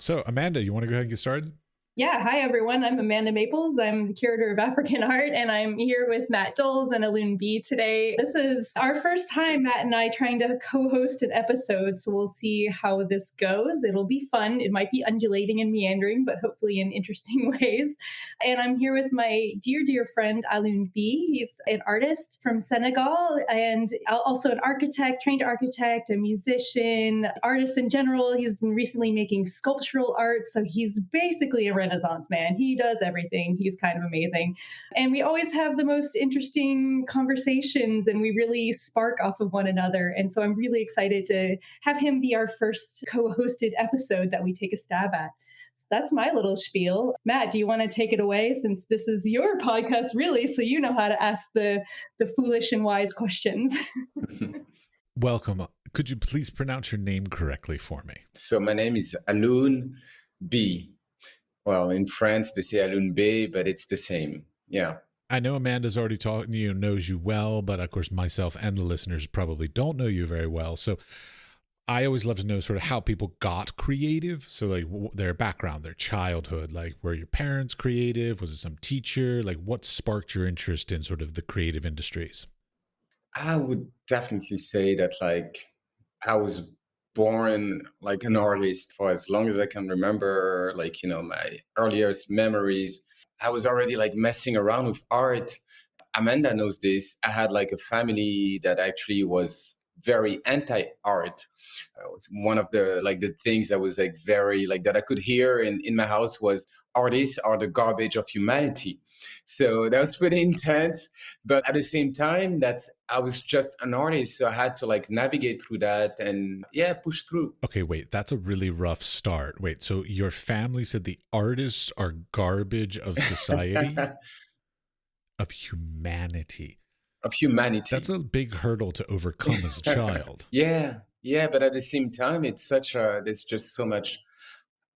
So, Amanda, you want to go ahead and get started? Yeah, hi everyone. I'm Amanda Maples. I'm the curator of African art, and I'm here with Matt Doles and Alun today. This is our first time, Matt and I, trying to co host an episode, so we'll see how this goes. It'll be fun. It might be undulating and meandering, but hopefully in interesting ways. And I'm here with my dear friend, Alun. He's an artist from Senegal and also an architect, trained architect, a musician, artist in general. He's been recently making sculptural art, so he's basically a Renaissance man. He does everything. He's kind of amazing. And we always have the most interesting conversations and we really spark off of one another. And so I'm really excited to have him be our first co-hosted episode that we take a stab at. So that's my little spiel. Matt, do you want to take it away since this is your podcast, really? So you know how to ask the foolish and wise questions. Welcome. Could you please pronounce your name correctly for me? So my name is Alun B. Well, in France, they say Alun B, but it's the same. Yeah. I know Amanda's already talked to you, knows you well, but of course, myself and the listeners probably don't know you very well. So I always love to know sort of how people got creative. So like their background, their childhood, like were your parents creative? Was it some teacher? Like what sparked your interest in sort of the creative industries? I would definitely say that I was born like an artist for as long as I can remember, my earliest memories. I was already like messing around with art. Amanda knows this. I had like a family that actually was very anti-art. It was one of the things that was like very like that I could hear in my house was artists are the garbage of humanity. So that was pretty intense. But at the same time, I was just an artist. So I had to like navigate through that and push through. Okay, wait, that's a really rough start. Wait, so your family said the artists are garbage of society? Of humanity. Of humanity. That's a big hurdle to overcome as a child. Yeah. But at the same time, there's just so much,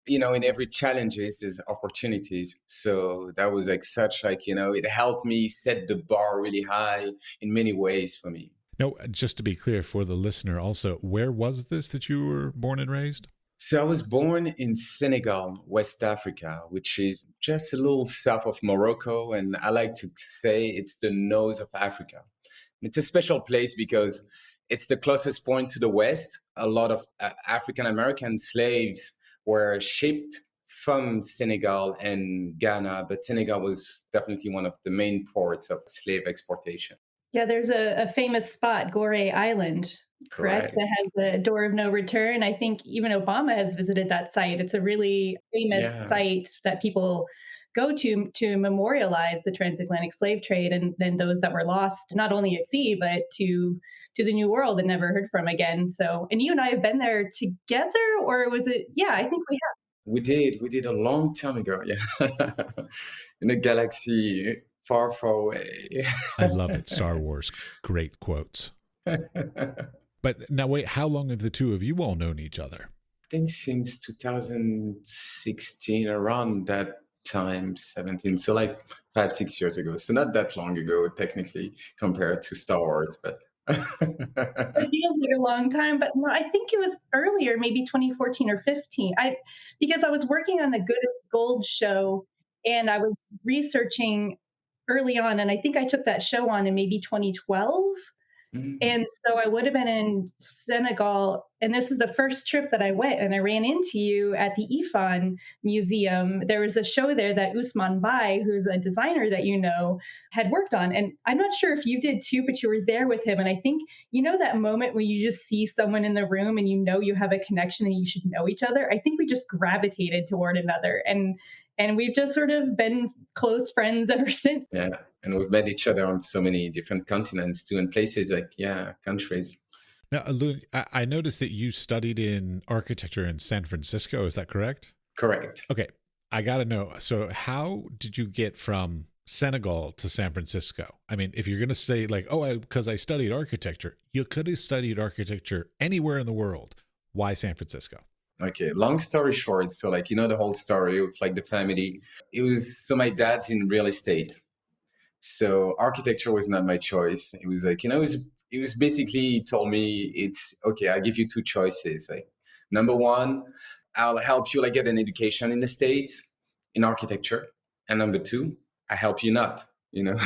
in every challenges, there's opportunities. So that was like it helped me set the bar really high in many ways for me. Now, just to be clear for the listener also, where was this that you were born and raised? So I was born in Senegal, West Africa, which is just a little south of Morocco. And I like to say it's the nose of Africa. It's a special place because it's the closest point to the West. A lot of African-American slaves were shipped from Senegal and Ghana, but Senegal was definitely one of the main ports of slave exportation. Yeah, there's a famous spot, Gorée Island, correct? That has a door of no return. I think even Obama has visited that site. It's a really famous site that people go to memorialize the transatlantic slave trade and then those that were lost, not only at sea, but to the New World and never heard from again. So, and you and I have been there together, or was it? Yeah, I think we have. We did a long time ago. Yeah. In a galaxy far, far away. I love it. Star Wars. Great quotes. But now wait, how long have the two of you all known each other? I think since 2016, around that time, 17. So like 5-6 years ago. So not that long ago, technically, compared to Star Wars, but it feels like a long time, but no, I think it was earlier, maybe 2014 or 15. Because I was working on the Good as Gold show and I was researching early on, and I think I took that show on in maybe 2012. And so I would have been in Senegal, and this is the first trip that I went, and I ran into you at the Ifan Museum. There was a show there that Usman Bai, who's a designer that you know, had worked on. And I'm not sure if you did too, but you were there with him. And I think, that moment when you just see someone in the room and you have a connection and you should know each other. I think we just gravitated toward another. And we've just sort of been close friends ever since. Yeah. And we've met each other on so many different continents too, and places countries. Now, Alun, I noticed that you studied in architecture in San Francisco. Is that correct? Correct. Okay. I got to know. So how did you get from Senegal to San Francisco? I mean, if you're going to say like, because I studied architecture, you could have studied architecture anywhere in the world. Why San Francisco? Okay, long story short. So the whole story of like the family. So my dad's in real estate. So architecture was not my choice. It was like, it was basically, he told me it's okay, I'll give you two choices. Like number one, I'll help you like get an education in the States in architecture. And number two, I help you not, you know.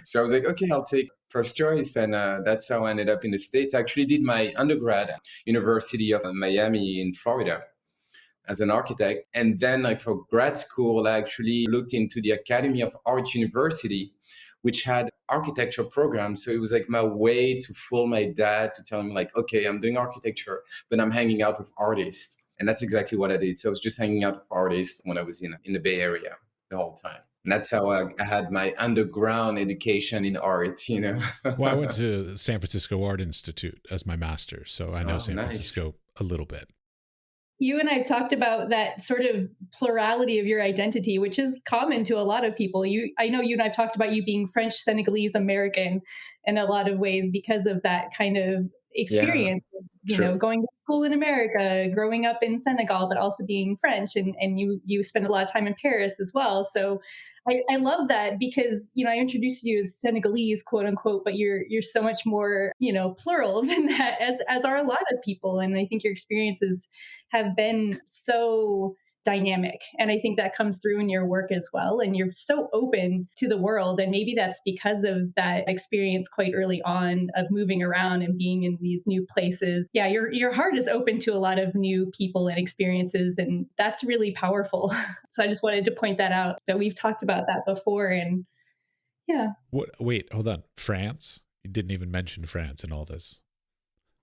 So I was like, okay, I'll take first choice. And that's how I ended up in the States. I actually did my undergrad at University of Miami in Florida as an architect. And then like for grad school, I actually looked into the Academy of Art University, which had architecture programs. So it was like my way to fool my dad to tell him like, okay, I'm doing architecture, but I'm hanging out with artists. And that's exactly what I did. So I was just hanging out with artists when I was in the Bay Area the whole time. And that's how I had my underground education in art, you know. Well, I went to San Francisco Art Institute as my master's, so I know Oh, San nice. Francisco a little bit. You and I have talked about that sort of plurality of your identity, which is common to a lot of people. I know you and I've talked about you being French, Senegalese, American in a lot of ways because of that kind of experience. Yeah, you know, going to school in America, growing up in Senegal, but also being French, and you spend a lot of time in Paris as well. So I love that because, you know, I introduced you as Senegalese, quote unquote, but you're so much more, you know, plural than that, as are a lot of people. And I think your experiences have been so dynamic. And I think that comes through in your work as well. And you're so open to the world. And maybe that's because of that experience quite early on of moving around and being in these new places. Yeah, your heart is open to a lot of new people and experiences. And that's really powerful. So I just wanted to point that out, that we've talked about that before. And yeah. What? Wait, hold on. France? You didn't even mention France in all this.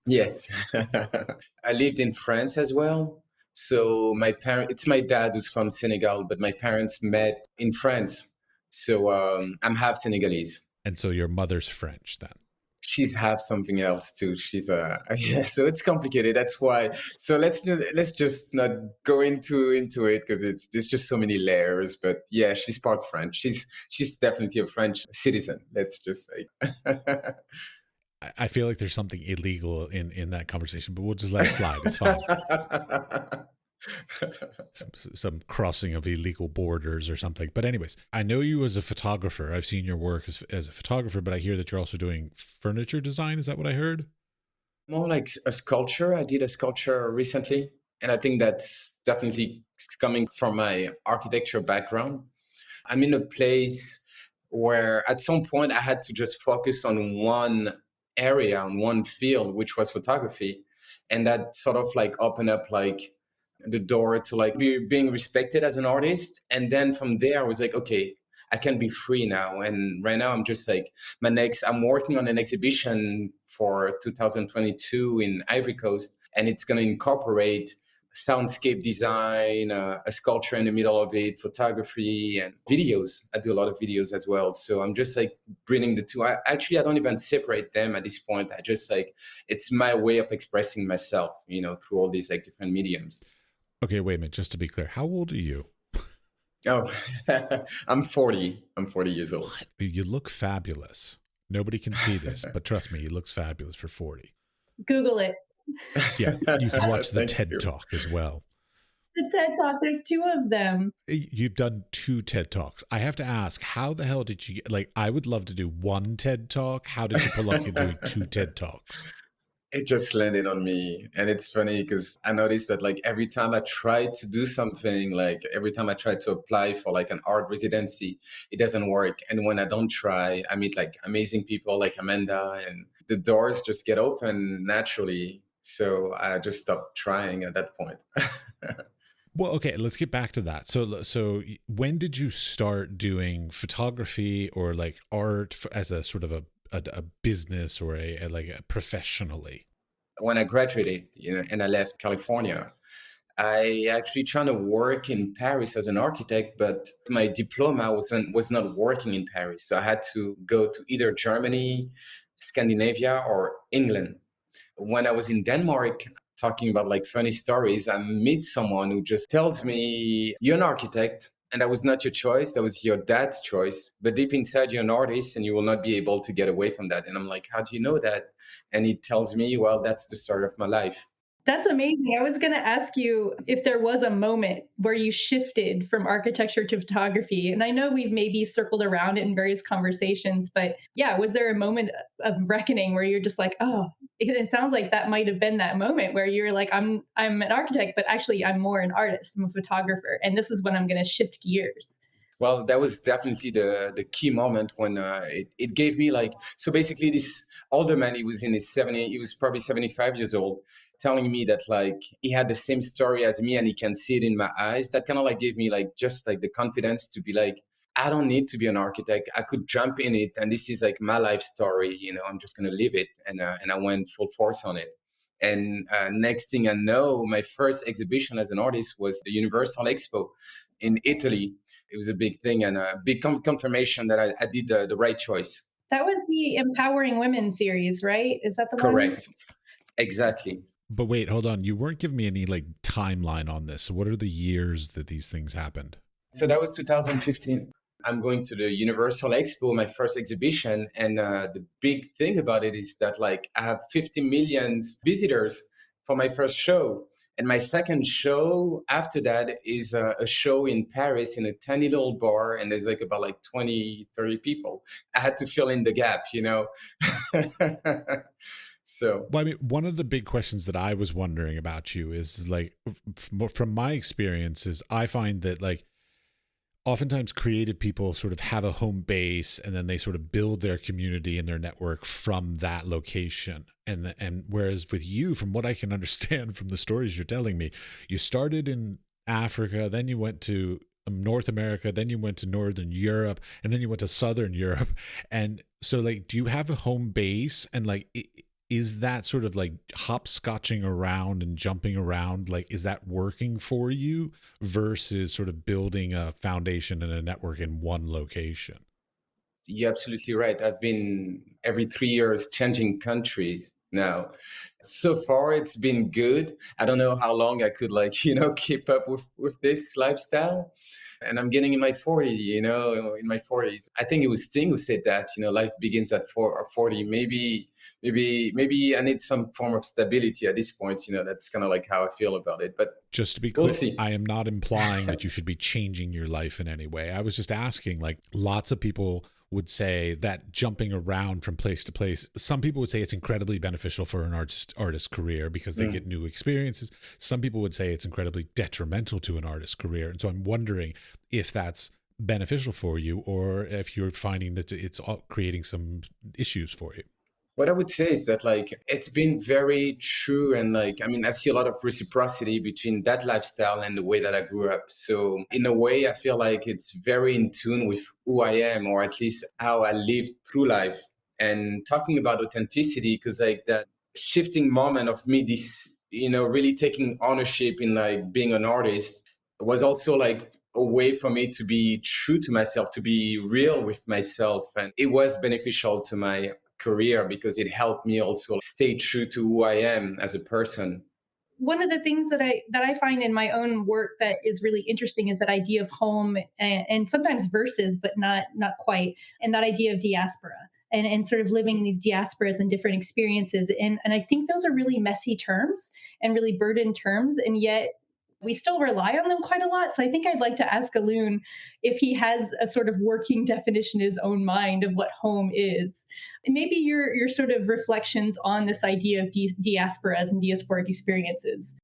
Yes. I lived in France as well. So it's my dad who's from Senegal, but my parents met in France. So I'm half Senegalese. And so your mother's French then? She's half something else too. She's yeah. So it's complicated. That's why. So let's just not go into it because there's just so many layers. But yeah, she's part French. She's definitely a French citizen. Let's just say. I feel like there's something illegal in that conversation, but we'll just let it slide. It's fine. Some crossing of illegal borders or something. But anyways, I know you as a photographer. I've seen your work as a photographer, but I hear that you're also doing furniture design. Is that what I heard? More like a sculpture. I did a sculpture recently. And I think that's definitely coming from my architecture background. I'm in a place where at some point I had to just focus on one area, on one field, which was photography. And that sort of like opened up like the door to like being respected as an artist. And then from there, I was like, okay, I can be free now. And right now I'm just like I'm working on an exhibition for 2022 in Ivory Coast, and it's going to incorporate soundscape design, a sculpture in the middle of it, photography and videos. I do a lot of videos as well. So I'm just like bringing the two. I don't even separate them at this point. I just like, it's my way of expressing myself, you know, through all these like different mediums. Okay, wait a minute. Just to be clear, how old are you? Oh, I'm 40. I'm 40 years old. What? You look fabulous. Nobody can see this, but trust me, he looks fabulous for 40. Google it. Yeah, you can watch the TED Talk as well. The TED Talk, there's two of them. You've done 2 TED Talks. I have to ask, how the hell did you get, like, I would love to do 1 TED Talk. How did you pull off doing 2 TED Talks? It just landed on me. And it's funny because I noticed that like every time I try to do something, like every time I try to apply for like an art residency, it doesn't work. And when I don't try, I meet like amazing people like Amanda, and the doors just get open naturally. So I just stopped trying at that point. Well, okay, let's get back to that. So when did you start doing photography or like art as a sort of a business or a professionally? When I graduated, you know, and I left California, I actually trying to work in Paris as an architect, but my diploma was not working in Paris. So I had to go to either Germany, Scandinavia, or England. When I was in Denmark, talking about like funny stories, I meet someone who just tells me, you're an architect, and that was not your choice. That was your dad's choice. But deep inside, you're an artist and you will not be able to get away from that. And I'm like, how do you know that? And he tells me, well, that's the start of my life. That's amazing. I was going to ask you if there was a moment where you shifted from architecture to photography. And I know we've maybe circled around it in various conversations, but yeah, was there a moment of reckoning where you're just like, oh, it sounds like that might have been that moment where you're like, I'm an architect, but actually I'm more an artist. I'm a photographer, and this is when I'm going to shift gears. Well, that was definitely the key moment when it gave me like, so basically this older man, he was in his 70, he was probably 75 years old, telling me that like he had the same story as me and he can see it in my eyes. That kind of like gave me like just like the confidence to be like, I don't need to be an architect. I could jump in it, and this is like my life story. I'm just gonna live it, and I went full force on it. And next thing I know, my first exhibition as an artist was the Universal Expo in Italy. It was a big thing and a big confirmation that I did the right choice. That was the Empowering Women series, right? Is that the one? Correct. Exactly. But wait, hold on. You weren't giving me any like timeline on this. So what are the years that these things happened? So that was 2015. I'm going to the Universal Expo, my first exhibition. And the big thing about it is that like I have 50 million visitors for my first show. And my second show after that is a show in Paris in a tiny little bar. And there's like about like 20, 30 people. I had to fill in the gap, So, well, I mean, one of the big questions that I was wondering about you is like, from my experiences, I find that like, oftentimes creative people sort of have a home base and then they sort of build their community and their network from that location. And whereas with you, from what I can understand from the stories you're telling me, you started in Africa, then you went to North America, then you went to Northern Europe, and then you went to Southern Europe. And so like, do you have a home base? And like, is that sort of like hopscotching around and jumping around, like, is that working for you versus sort of building a foundation and a network in one location? You're absolutely right. I've been every 3 years changing countries now. So far, it's been good. I don't know how long I could keep up with this lifestyle. And I'm getting in my 40s, in my 40s. I think it was Sting who said that, life begins at 40. Maybe I need some form of stability at this point. That's kind of like how I feel about it. But just to be we'll clear, see. I am not implying that you should be changing your life in any way. I was just asking, like, lots of people would say that jumping around from place to place, some people would say it's incredibly beneficial for an artist career because they get new experiences. Some people would say it's incredibly detrimental to an artist career. And so I'm wondering if that's beneficial for you or if you're finding that it's creating some issues for you. What I would say is that it's been very true, and I see a lot of reciprocity between that lifestyle and the way that I grew up. So in a way, I feel like it's very in tune with who I am, or at least how I lived through life. And talking about authenticity, because that shifting moment of me, this really taking ownership in being an artist was also a way for me to be true to myself, to be real with myself, and it was beneficial to my career because it helped me also stay true to who I am as a person. One of the things that I find in my own work that is really interesting is that idea of home and sometimes versus, but not quite, and that idea of diaspora and sort of living in these diasporas and different experiences. And I think those are really messy terms and really burdened terms, and yet we still rely on them quite a lot. So I think I'd like to ask Alun if he has a sort of working definition in his own mind of what home is. And maybe your sort of reflections on this idea of diasporas and diasporic experiences.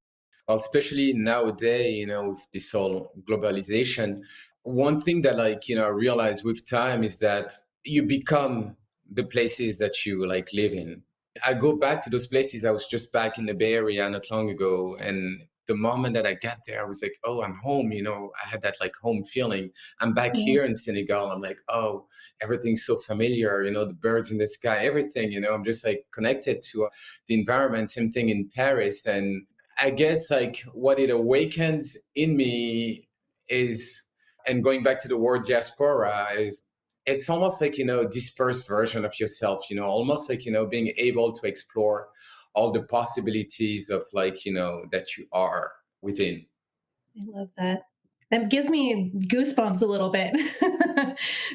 Well, especially nowadays, with this whole globalization, one thing that I realize with time is that you become the places that you live in. I go back to those places. I was just back in the Bay Area not long ago, and the moment that I got there, I was like, oh, I'm home. I had that home feeling. I'm back here in Senegal. I'm like, oh, everything's so familiar. The birds in the sky, everything. I'm just connected to the environment. Same thing in Paris. And I guess what it awakens in me is, and going back to the word diaspora, is it's almost dispersed version of yourself. Almost being able to explore all the possibilities of that you are within. I love that. That gives me goosebumps a little bit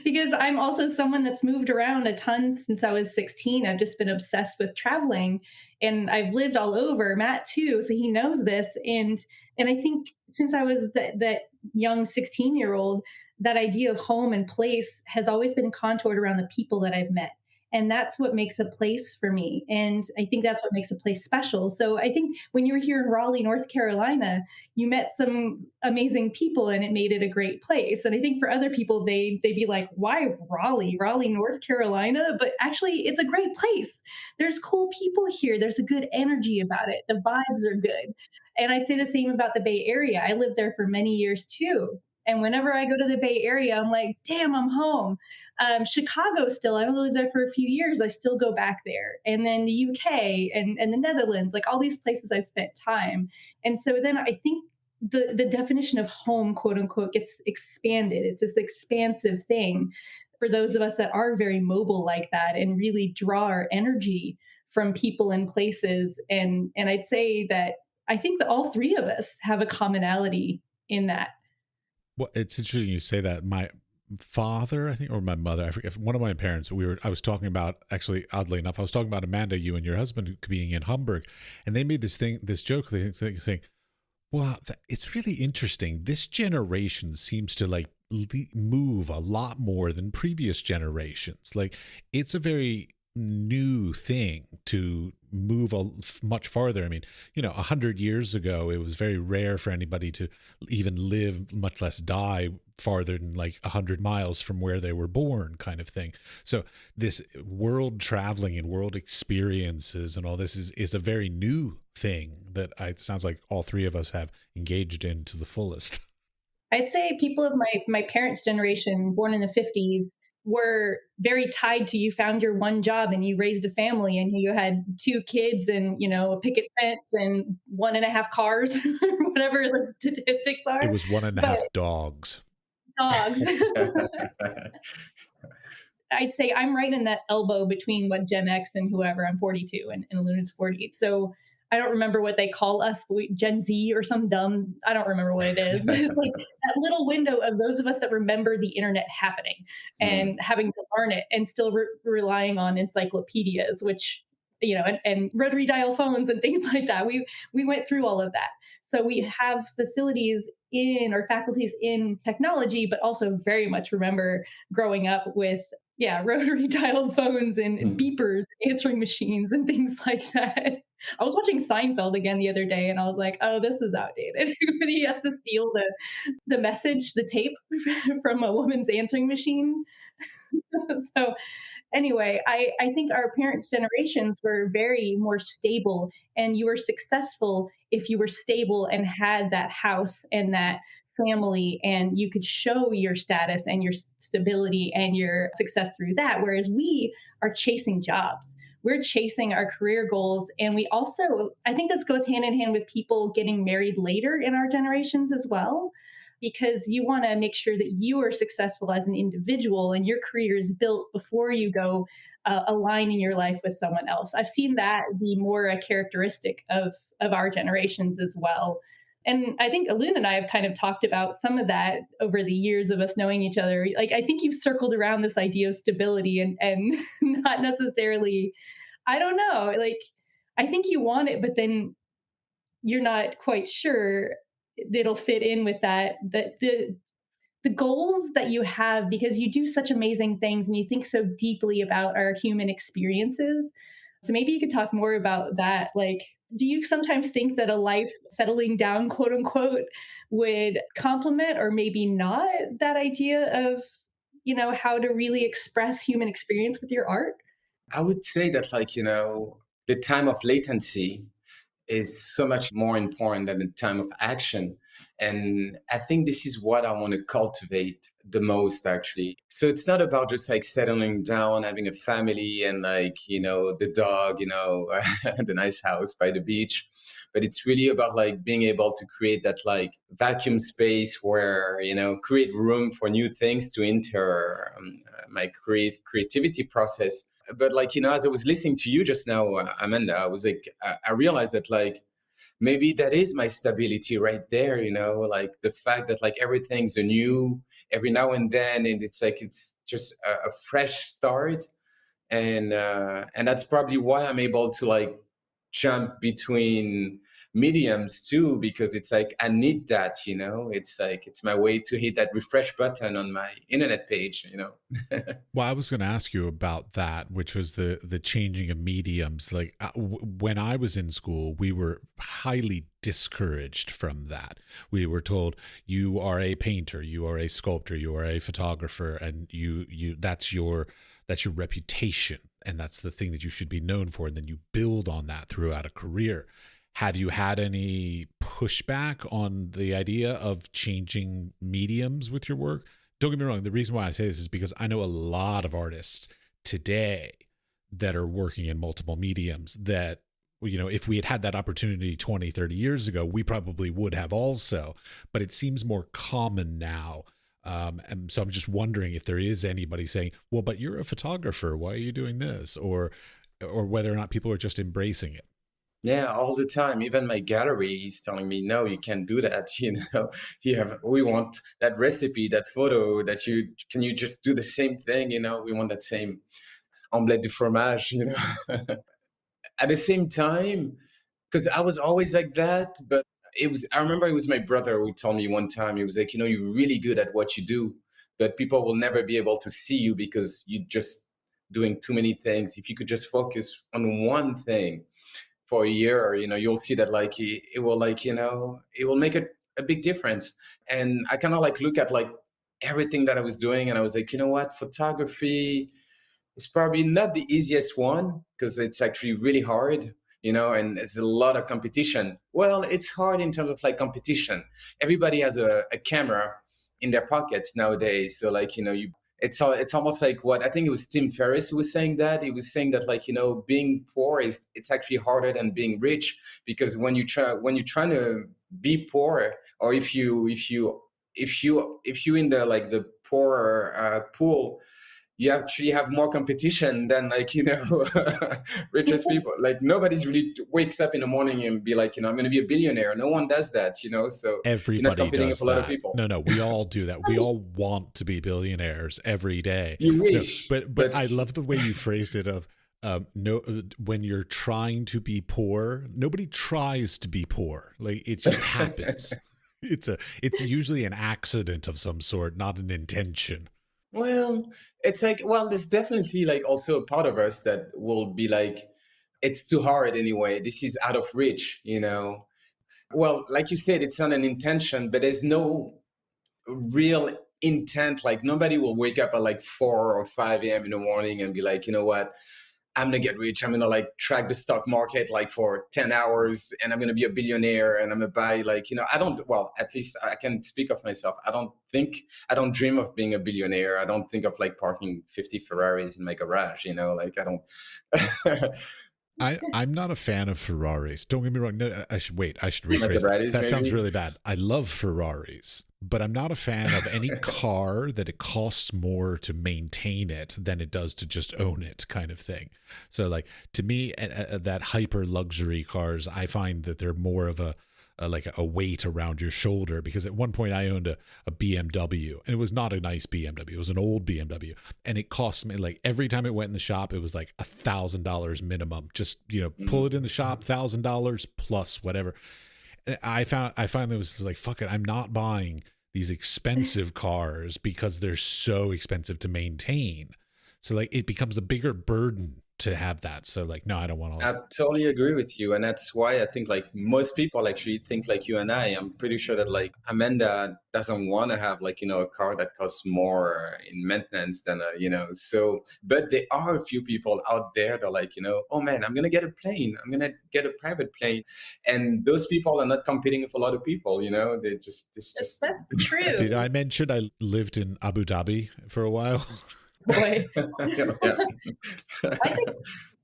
because I'm also someone that's moved around a ton since I was 16. I've just been obsessed with traveling and I've lived all over. Matt too, so he knows this. And I think since I was that young 16-year-old, that idea of home and place has always been contoured around the people that I've met And that's what makes a place for me. And I think that's what makes a place special. So I think when you were here in Raleigh, North Carolina, you met some amazing people and it made it a great place. And I think for other people, they'd be like, why Raleigh, North Carolina? But actually, it's a great place. There's cool people here. There's a good energy about it. The vibes are good. And I'd say the same about the Bay Area. I lived there for many years too. And whenever I go to the Bay Area, I'm like, damn, I'm home. Chicago still, I lived there for a few years. I still go back there. And then the UK and the Netherlands, like all these places I've spent time. And so then I think the definition of home, quote unquote, gets expanded. It's this expansive thing for those of us that are very mobile like that and really draw our energy from people and places. And I'd say that I think that all three of us have a commonality in that. Well, it's interesting you say that. My father, I think, or my mother, I forget, one of my parents, I was talking about, actually, oddly enough, I was talking about Amanda, you and your husband being in Hamburg, and they made this joke, saying, well, it's really interesting. This generation seems to like move a lot more than previous generations. Like, it's a very new thing to move much farther. I mean, 100 years ago, it was very rare for anybody to even live, much less die, farther than like 100 miles from where they were born, kind of thing. So this world traveling and world experiences and all this is a very new thing that it sounds like all three of us have engaged in to the fullest. I'd say people of my parents' generation, born in the 50s, were very tied to, you found your one job and you raised a family and you had two kids and a picket fence and 1.5 cars, whatever the statistics It are. was 1.5 dogs. Dogs. I'd say I'm right in that elbow between what Gen X and whoever. I'm 42 and Alun is 40. So I don't remember what they call us, but Gen Z or some dumb, I don't remember what it is, but it's like that little window of those of us that remember the internet happening and having to learn it and still relying on encyclopedias, which, and rotary dial phones and things like that. We went through all of that. So we have facilities in or faculties in technology, but also very much remember growing up with rotary dial phones and beepers, answering machines and things like that. I was watching Seinfeld again the other day and I was like, oh, this is outdated. He has to steal the message, the tape from a woman's answering machine. So anyway, I think our parents' generations were very more stable, and you were successful if you were stable and had that house and that family, and you could show your status and your stability and your success through that. Whereas we are chasing jobs. We're chasing our career goals. And we also, I think this goes hand in hand with people getting married later in our generations as well, because you want to make sure that you are successful as an individual and your career is built before you go aligning your life with someone else. I've seen that be more a characteristic of our generations as well. And I think Alun and I have kind of talked about some of that over the years of us knowing each other. Like, I think you've circled around this idea of stability and not necessarily, I don't know, like, I think you want it, but then you're not quite sure it'll fit in with that the goals that you have, because you do such amazing things and you think so deeply about our human experiences. So maybe you could talk more about that. Like, do you sometimes think that a life settling down, quote unquote, would complement or maybe not that idea of, how to really express human experience with your art? I would say that, the time of latency is so much more important than the time of action. And I think this is what I want to cultivate the most, actually. So it's not about just like settling down, having a family and the dog, the nice house by the beach. But it's really about like being able to create that like vacuum space where, create room for new things to enter my creativity process. But as I was listening to you just now, Amanda, I was like, I realized that like maybe that is my stability right there, like the fact that like everything's anew every now and then, and it's like it's just a fresh start, and that's probably why I'm able to like jump between mediums too, because it's like I need that, you know. It's like it's my way to hit that refresh button on my internet page, you know. Well, I was going to ask you about that, which was the changing of mediums. Like when I was in school, we were highly discouraged from that. We were told you are a painter, you are a sculptor, you are a photographer, and you that's your reputation, and that's the thing that you should be known for, and then you build on that throughout a career. Have you had any pushback on the idea of changing mediums with your work? Don't get me wrong. The reason why I say this is because I know a lot of artists today that are working in multiple mediums that, you know, if we had had that opportunity 20, 30 years ago, we probably would have also, but it seems more common now. And so I'm just wondering if there is anybody saying, well, but you're a photographer, why are you doing this? Or whether or not people are just embracing it. Yeah, all the time. Even my gallery is telling me, no, you can't do that. You know, we want that recipe, that photo, that can you just do the same thing? You know, we want that same omelette de fromage, you know. At the same time, because I was always like that, but I remember it was my brother who told me one time, he was like, you know, you're really good at what you do, but people will never be able to see you because you're just doing too many things. If you could just focus on one thing for a year, you know, you'll see that like it will like, you know, it will make a big difference. And I kind of like look at like everything that I was doing and I was like, you know what, photography is probably not the easiest one because it's actually really hard, you know, and there's a lot of competition. Well, it's hard in terms of like competition. Everybody has a camera in their pockets nowadays. So like, you know, it's almost like what I think it was Tim Ferriss who was saying that. He was saying that like, you know, being poor it's actually harder than being rich, because when you're trying to be poor, or if you in the like the poor pool, you actually have more competition than like, you know, richest people. Like nobody's really wakes up in the morning and be like, you know, I'm going to be a billionaire. No one does that, you know. So you're not Everybody competing does with a lot of that. people. No, we all do that. We all want to be billionaires every day. You No, wish, but I love the way you phrased it of no, when you're trying to be poor, nobody tries to be poor. Like it just happens. It's usually an accident of some sort, not an intention. well, it's like, well, there's definitely like also a part of us that will be like, it's too hard anyway. This is out of reach, you know. Well, like you said, it's not an intention, but there's no real intent. Like nobody will wake up at like 4 or 5 a.m. in the morning and be like, you know what, I'm gonna get rich. I'm gonna like track the stock market like for 10 hours and I'm gonna be a billionaire and I'm gonna buy like, you know, I don't, well, at least I can speak of myself. I don't dream of being a billionaire. I don't think of like parking 50 Ferraris in my garage, you know, like I don't. I'm not a fan of Ferraris. Don't get me wrong. No, I should rephrase that. Maseratis, That sounds maybe? really bad. I love Ferraris, but I'm not a fan of any car that it costs more to maintain it than it does to just own it, kind of thing. So, like to me, that hyper luxury cars, I find that they're more of a like a weight around your shoulder, because at one point I owned a BMW, and it was not a nice BMW. It was an old BMW, and it cost me, like every time it went in the shop, it was like $1,000 minimum. Just, you know, pull it in the shop, $1,000 plus whatever. And I finally was like, fuck it, I'm not buying these expensive cars because they're so expensive to maintain. So like it becomes a bigger burden to have that. So like, no, I don't want all I that. totally agree with you. And that's why I think like most people actually think like you and I. I'm pretty sure that like Amanda doesn't want to have like, you know, a car that costs more in maintenance than you know, so, but there are a few people out there that are like, you know, oh man, I'm going to get a plane. I'm going to get a private plane. And those people are not competing with a lot of people, you know, it's just. That's true. Did I mention I lived in Abu Dhabi for a while? Boy, Yeah. I think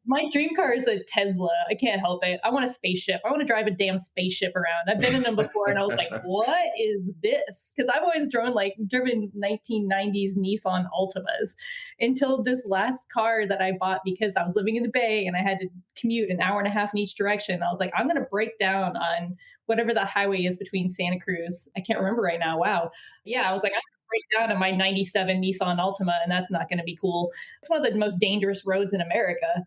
my dream car is a Tesla. I can't help it. I want a spaceship. I want to drive a damn spaceship around. I've been in them before and I was like, what is this? Because I've always driven 1990s Nissan Altimas until this last car that I bought because I was living in the Bay and I had to commute an hour and a half in each direction. I was like, I'm going to break down on whatever the highway is between Santa Cruz. I can't remember right now. Wow. Yeah, I was like, I'm going to break down on my 97 Nissan Altima and that's not going to be cool. It's one of the most dangerous roads in America.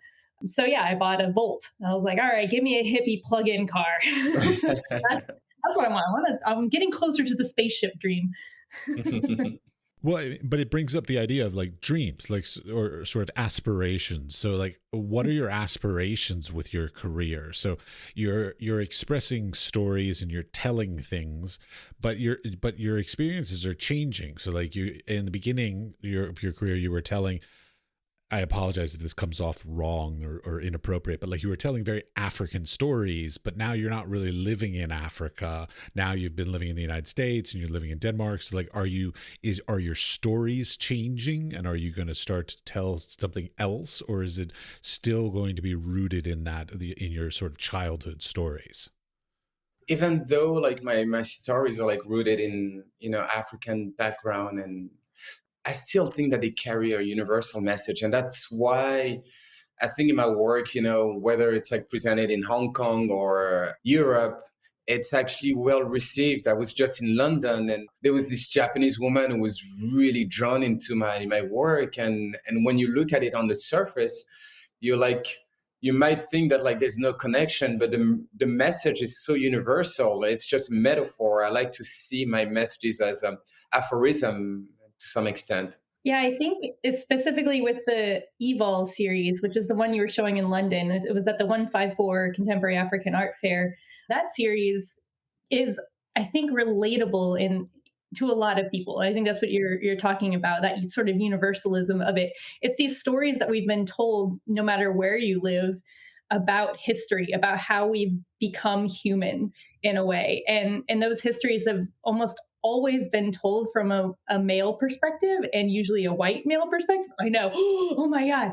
So yeah, I bought a Volt. I was like, all right, give me a hippie plug-in car. That's what I want. I'm getting closer to the spaceship dream. Well, but it brings up the idea of like dreams, like or sort of aspirations. So, like, what are your aspirations with your career? So, you're expressing stories and you're telling things, but your experiences are changing. So, like, you in the beginning of your career, you were telling. I apologize if this comes off wrong or inappropriate, but like you were telling very African stories, but now you're not really living in Africa. Now you've been living in the United States and you're living in Denmark. So like, are your stories changing, and are you going to start to tell something else, or is it still going to be rooted in in your sort of childhood stories? Even though like my stories are like rooted in, African background, and I still think that they carry a universal message. And that's why I think in my work, whether it's like presented in Hong Kong or Europe, it's actually well received. I was just in London, and there was this Japanese woman who was really drawn into my work. And when you look at it on the surface, you're like, you might think that like there's no connection, but the message is so universal. It's just a metaphor. I like to see my messages as an aphorism to some extent. Yeah, I think it's specifically with the Evol series, which is the one you were showing in London. It was at the 154 Contemporary African Art Fair. That series is, I think, relatable to a lot of people. I think that's what you're talking about, that sort of universalism of it. It's these stories that we've been told, no matter where you live, about history, about how we've become human in a way. And those histories have almost always been told from a male perspective, and usually a white male perspective. I know. Oh my God.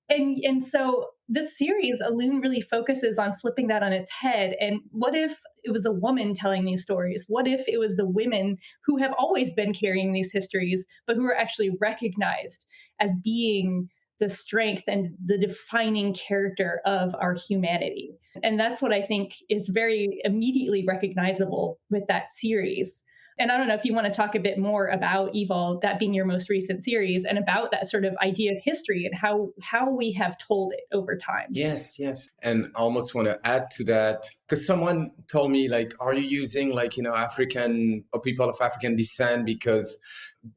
And so this series, Alun, really focuses on flipping that on its head. And what if it was a woman telling these stories? What if it was the women who have always been carrying these histories, but who are actually recognized as being the strength and the defining character of our humanity? And that's what I think is very immediately recognizable with that series. And I don't know if you want to talk a bit more about Evol, that being your most recent series, and about that sort of idea of history and how we have told it over time. Yes, yes. And I almost want to add to that, because someone told me, like, are you using like, African or people of African descent? Because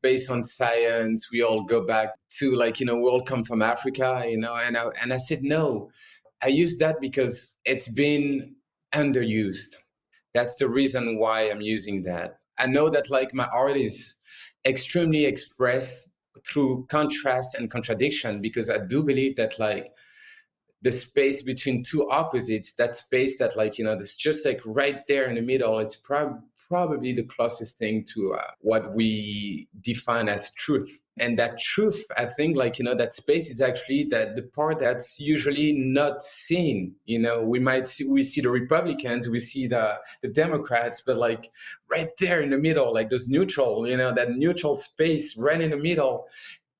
based on science, we all go back to like, we all come from Africa, and I said, no, I use that because it's been underused. That's the reason why I'm using that. I know that like my art is extremely expressed through contrast and contradiction, because I do believe that like the space between two opposites, that space that like, that's just like right there in the middle, it's probably the closest thing to what we define as truth. And that truth, I think, like, that space is actually the part that's usually not seen. We see the Republicans, we see the Democrats, but like right there in the middle, like those neutral, that neutral space right in the middle,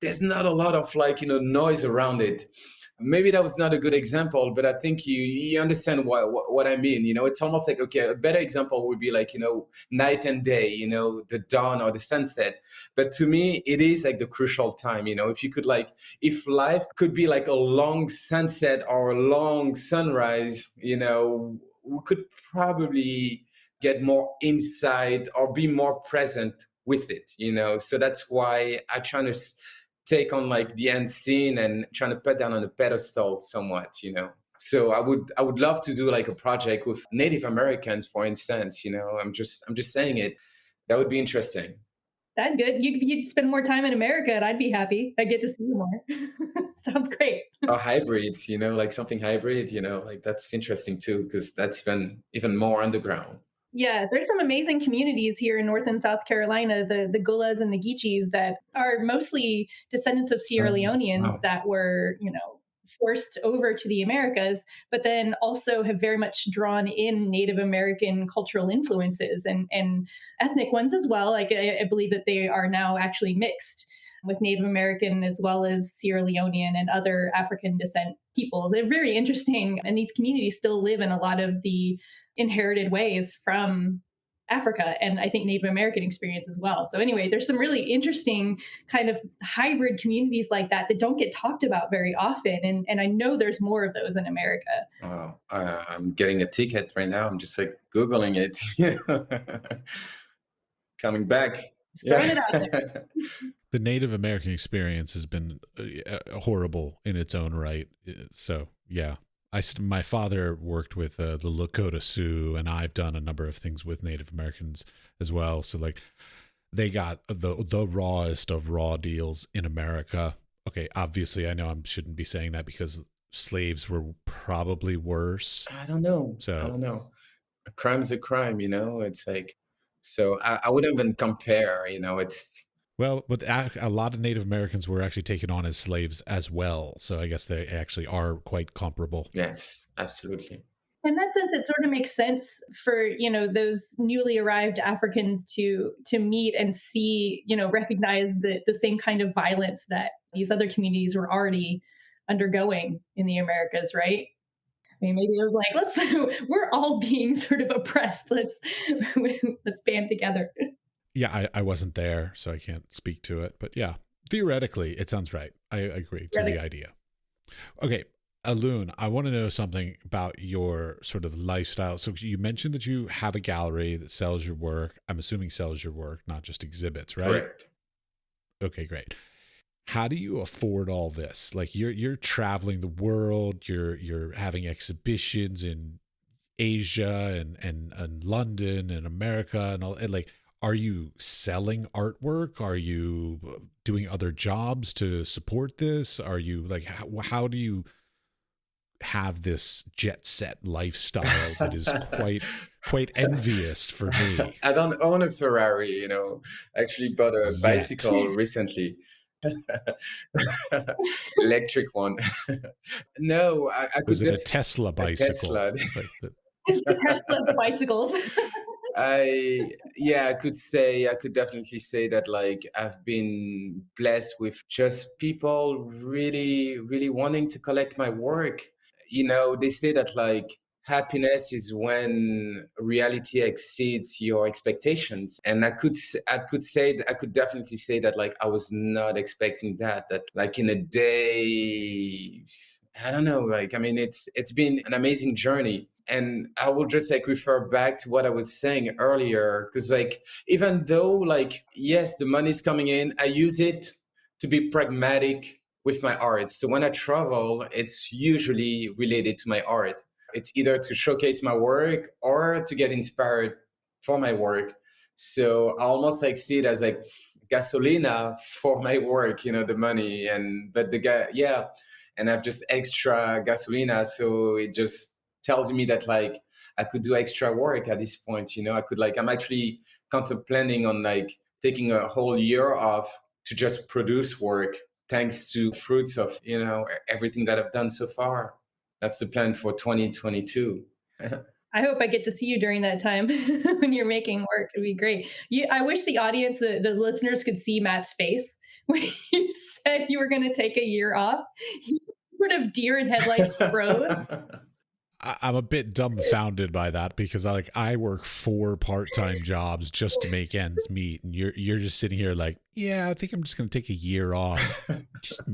there's not a lot of like, noise around it. Maybe that was not a good example, but I think you understand what I mean. It's almost like, okay, a better example would be like, night and day, the dawn or the sunset. But to me, it is like the crucial time, if you could like, if life could be like a long sunset or a long sunrise, we could probably get more insight or be more present with it, So that's why I try to take on like the unseen and trying to put that on a pedestal somewhat, So I would love to do like a project with Native Americans, for instance. I'm just saying it. That would be interesting. That good. You'd spend more time in America, and I'd be happy. I get to see you more. Sounds great. Or hybrids, like something hybrid, like that's interesting too, because that's even more underground. Yeah, there's some amazing communities here in North and South Carolina, the Gulas and the Geechees, that are mostly descendants of Sierra Leoneans Wow. that were, forced over to the Americas, but then also have very much drawn in Native American cultural influences and ethnic ones as well. Like I believe that they are now actually mixed with Native American as well as Sierra Leonean and other African descent people. They're very interesting. And these communities still live in a lot of the inherited ways from Africa and I think Native American experience as well. So anyway, there's some really interesting kind of hybrid communities like that that don't get talked about very often. And I know there's more of those in America. Oh, I'm getting a ticket right now. I'm just like Googling it. Coming back. Just throwing it out Yeah. there. The Native American experience has been horrible in its own right. So yeah, my father worked with the Lakota Sioux, and I've done a number of things with Native Americans as well. So like, they got the rawest of raw deals in America. Okay, obviously, I know I shouldn't be saying that because slaves were probably worse. I don't know. I So don't know. A crime's a crime, you know? It's like, so I wouldn't even compare, you know? It's, well, but a lot of Native Americans were actually taken on as slaves as well. So I guess they actually are quite comparable. yes, absolutely. In that sense, it sort of makes sense for, those newly arrived Africans to meet and see, recognize the same kind of violence that these other communities were already undergoing in the Americas, right? I mean, maybe it was like, we're all being sort of oppressed. Let's band together. Yeah, I wasn't there, so I can't speak to it. But yeah, theoretically, it sounds right. I agree to the idea. Okay, Alun, I want to know something about your sort of lifestyle. So you mentioned that you have a gallery that sells your work. I'm assuming sells your work, not just exhibits, right? Correct. Okay, great. How do you afford all this? Like you're traveling the world, you're having exhibitions in Asia and London and America and all, and like, are you selling artwork? Are you doing other jobs to support this? Are you like, how do you have this jet set lifestyle that is quite envious for me? I don't own a Ferrari, you know. I actually bought a Yet. bicycle recently. Electric one. No, I could. Was it a Tesla bicycle? Tesla. It's the Tesla of the bicycles. I could definitely say that like I've been blessed with just people really, really wanting to collect my work. You know, they say that like happiness is when reality exceeds your expectations. And I could definitely say that like I was not expecting that like in a day, I don't know, like I mean it's been an amazing journey. And I will just like refer back to what I was saying earlier, because like even though like yes, the money's coming in, I use it to be pragmatic with my art. So when I travel, it's usually related to my art. It's either to showcase my work or to get inspired for my work. So I almost like see it as like gasolina for my work, you know, the money but the guy, yeah. And I have just extra gasolina. So it just tells me that like I could do extra work at this point, you know. I'm actually contemplating on like taking a whole year off to just produce work, thanks to fruits of, you know, everything that I've done so far. That's the plan for 2022. I hope I get to see you during that time when you're making work. It'd be great. I wish the audience, the listeners, could see Matt's face when you said you were going to take a year off. He sort of deer in headlights froze. I'm a bit dumbfounded by that because I work 4 part-time jobs just to make ends meet, and you're just sitting here like, yeah, I think I'm just going to take a year off, just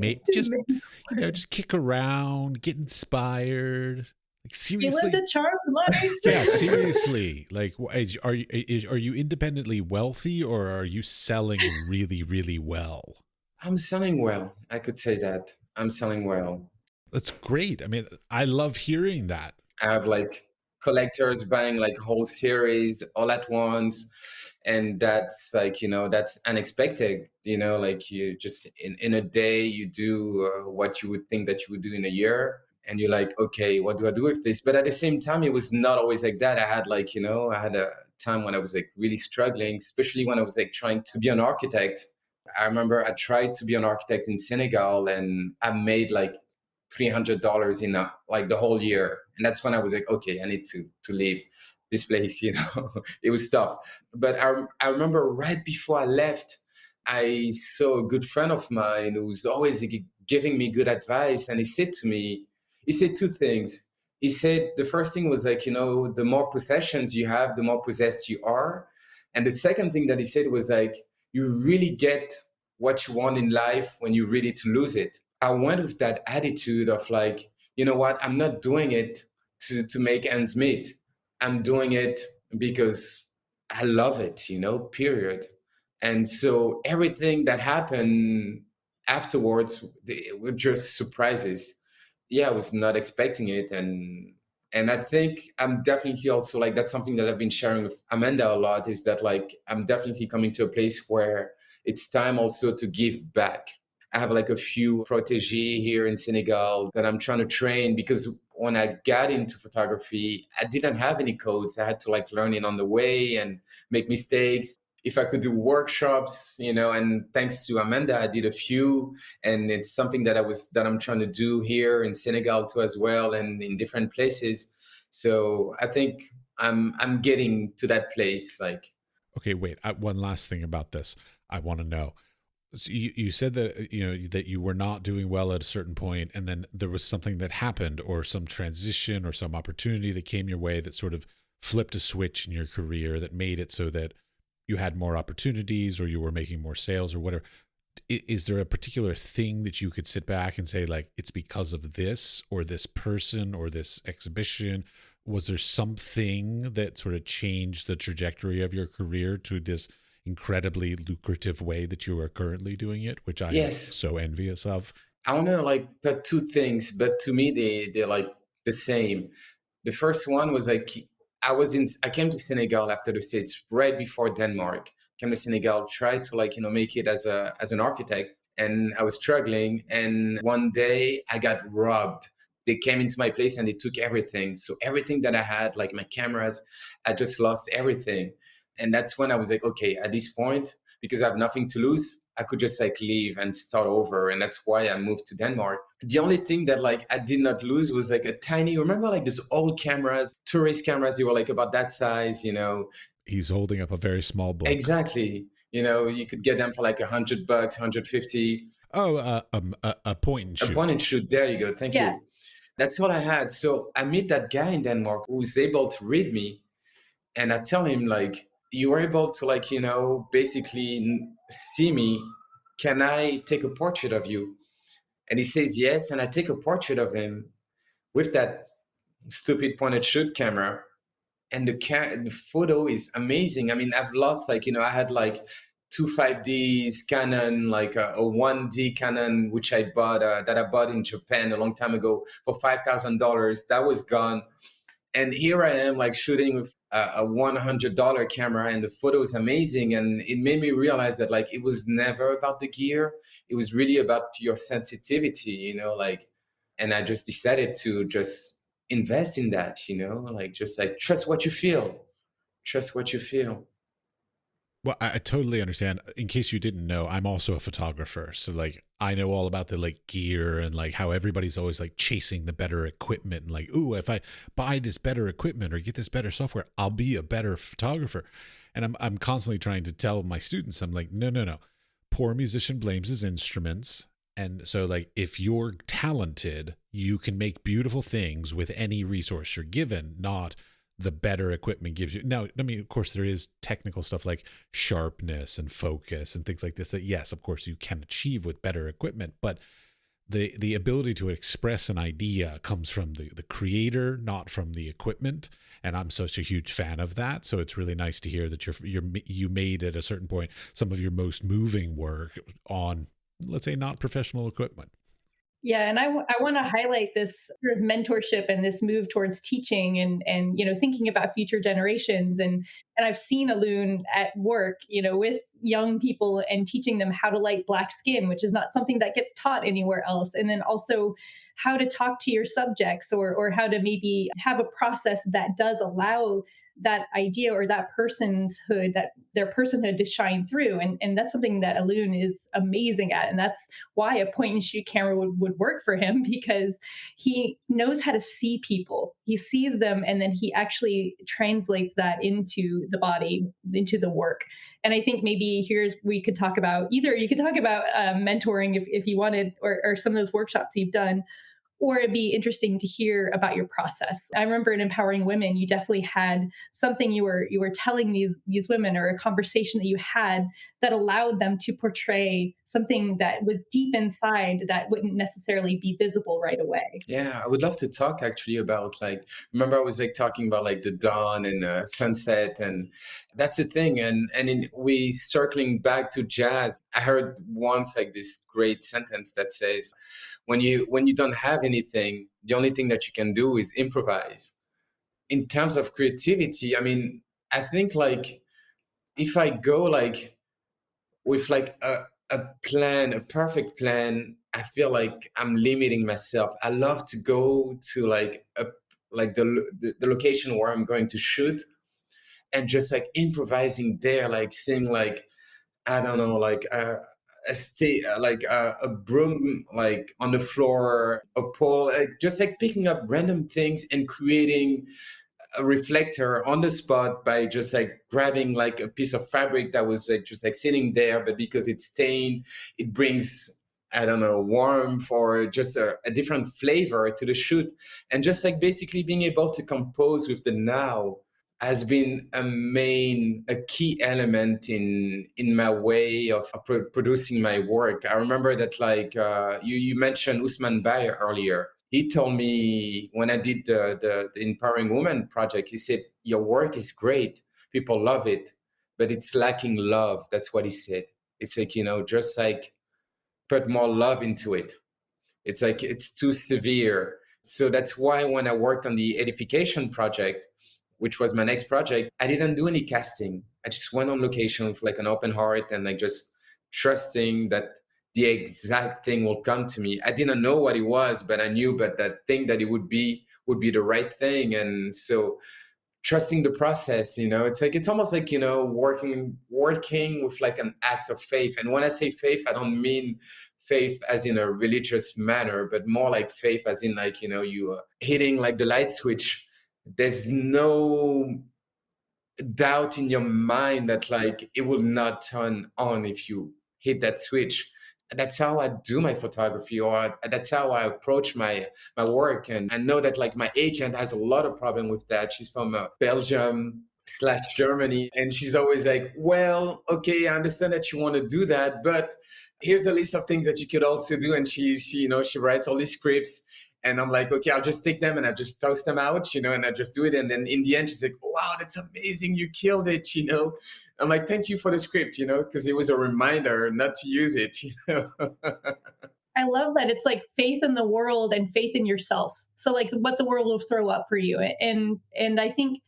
kick around, get inspired. Like seriously, You lived a charmed life. yeah, seriously. Like, are you independently wealthy, or are you selling really, really well? I'm selling well. I could say that I'm selling well. That's great. I mean, I love hearing that. I have like collectors buying like whole series all at once. And that's like, you know, that's unexpected, you know, like you just in a day, you do what you would think that you would do in a year. And you're like, okay, what do I do with this? But at the same time, it was not always like that. I had like, you know, I had a time when I was like really struggling, especially when I was like trying to be an architect. I remember I tried to be an architect in Senegal and I made like $300 in like the whole year. And that's when I was like, okay, I need to leave this place, you know. It was tough. But I remember right before I left, I saw a good friend of mine who's always giving me good advice. And he said 2 things. he said the first thing was like, the more possessions you have, the more possessed you are. And the second thing that he said was like, you really get what you want in life when you're ready to lose it. I went with that attitude of like, you know what, I'm not doing it to make ends meet. I'm doing it because I love it, period. And so everything that happened afterwards, they were just surprises. Yeah, I was not expecting it. And I think I'm definitely also like, that's something that I've been sharing with Amanda a lot, is that like I'm definitely coming to a place where it's time also to give back. I have like a few protege here in Senegal that I'm trying to train, because when I got into photography, I didn't have any codes. I had to like learn it on the way and make mistakes. If I could do workshops, and thanks to Amanda, I did a few, and it's something that I'm trying to do here in Senegal too as well, and in different places. So I think I'm getting to that place. Like, Okay, wait. One last thing about this. I want to know. So you said that that you were not doing well at a certain point, and then there was something that happened, or some transition, or some opportunity that came your way that sort of flipped a switch in your career that made it so that you had more opportunities, or you were making more sales, or whatever. Is there a particular thing that you could sit back and say, like, it's because of this, or this person, or this exhibition? Was there something that sort of changed the trajectory of your career to this incredibly lucrative way that you are currently doing it, which I am yes, so envious of? I want to like put two things, but to me they're like the same. The first one was like, I came to Senegal after the States, right before Denmark. Came to Senegal, tried to like, make it as an architect, and I was struggling. And one day I got robbed. They came into my place and they took everything. So everything that I had, like my cameras, I just lost everything. And that's when I was like, okay, at this point, because I have nothing to lose, I could just like leave and start over. And that's why I moved to Denmark. The only thing that like I did not lose was like a tiny, remember like those old cameras, tourist cameras, they were like about that size. He's holding up a very small book. Exactly. You could get them for like $100, 150. Oh, a point and A point shoot. and shoot. There you go. Thank Yeah. you. That's all I had. So I meet that guy in Denmark who was able to read me. And I tell him like, you were able to like, basically see me. Can I take a portrait of you? And he says yes. And I take a portrait of him with that stupid point and shoot camera. And the photo is amazing. I mean, I've lost like, I had like two 5Ds Canon, like a 1D Canon, which that I bought in Japan a long time ago for $5,000. That was gone. And here I am like shooting with a $100 camera, and the photo is amazing. And it made me realize that like, it was never about the gear. It was really about your sensitivity, like, and I just decided to just invest in that, like just like trust what you feel. Trust what you feel. Well, I totally understand. In case you didn't know, I'm also a photographer. So like I know all about the like gear, and like how everybody's always like chasing the better equipment, and like, ooh, if I buy this better equipment or get this better software, I'll be a better photographer. And I'm constantly trying to tell my students, I'm like, no, no, no. Poor musician blames his instruments. And so like if you're talented, you can make beautiful things with any resource you're given, not the better equipment gives you. Now, I mean, of course, there is technical stuff like sharpness and focus and things like this that, yes, of course, you can achieve with better equipment. But the ability to express an idea comes from the creator, not from the equipment. And I'm such a huge fan of that. So it's really nice to hear that you made at a certain point some of your most moving work on, let's say, not professional equipment. Yeah, and I want to highlight this sort of mentorship and this move towards teaching and thinking about future generations, and I've seen Alun at work with young people and teaching them how to light black skin, which is not something that gets taught anywhere else, and then also how to talk to your subjects, or how to maybe have a process that does allow that idea or that their personhood to shine through, and that's something that Alun is amazing at, and that's why a point and shoot camera would work for him, because he knows how to see people. He sees them, and then he actually translates that into the body, into the work. And I think maybe we could talk about mentoring if you wanted, or some of those workshops you've done, or it'd be interesting to hear about your process. I remember in Empowering Women, you definitely had something you were telling these women, or a conversation that you had that allowed them to portray something that was deep inside that wouldn't necessarily be visible right away. Yeah, I would love to talk actually about like, remember I was like talking about like the dawn and sunset, and that's the thing. We circling back to jazz. I heard once like this great sentence that says, when you don't have anything, the only thing that you can do is improvise. In terms of creativity, I mean, I think like if I go like with like a plan, a perfect plan, I feel like I'm limiting myself. I love to go to like the location where I'm going to shoot, and just like improvising there, like seeing like, I don't know, like a broom like on the floor, a pole, like, just like picking up random things and creating a reflector on the spot by just like grabbing like a piece of fabric that was like just like sitting there, but because it's stained, it brings, I don't know, warmth or just a different flavor to the shoot. And just like basically being able to compose with the now has been a key element in my way of producing my work. I remember that like you mentioned Usman Bayer earlier. He told me when I did the Empowering Women project, he said, your work is great. People love it, but it's lacking love. That's what he said. It's like, just like put more love into it. It's like it's too severe. So that's why when I worked on the edification project, which was my next project, I didn't do any casting. I just went on location with like an open heart and like just trusting that the exact thing will come to me. I didn't know what it was, but I knew but that thing that it would be the right thing. And so trusting the process, it's like it's almost like, working with like an act of faith. And when I say faith, I don't mean faith as in a religious manner, but more like faith as in like, you hitting like the light switch. There's no doubt in your mind that like it will not turn on if you hit that switch. That's how I do my photography, or that's how I approach my work. And I know that like my agent has a lot of problem with that. She's from Belgium/Germany, and she's always like, well, okay, I understand that you want to do that, but here's a list of things that you could also do. And she writes all these scripts, and I'm like, okay, I'll just take them and I just toast them out, and I just do it. And then in the end, she's like, wow, that's amazing. You killed it. I'm like, thank you for the script, because it was a reminder not to use it. I love that it's like faith in the world and faith in yourself. So like what the world will throw up for you. And I think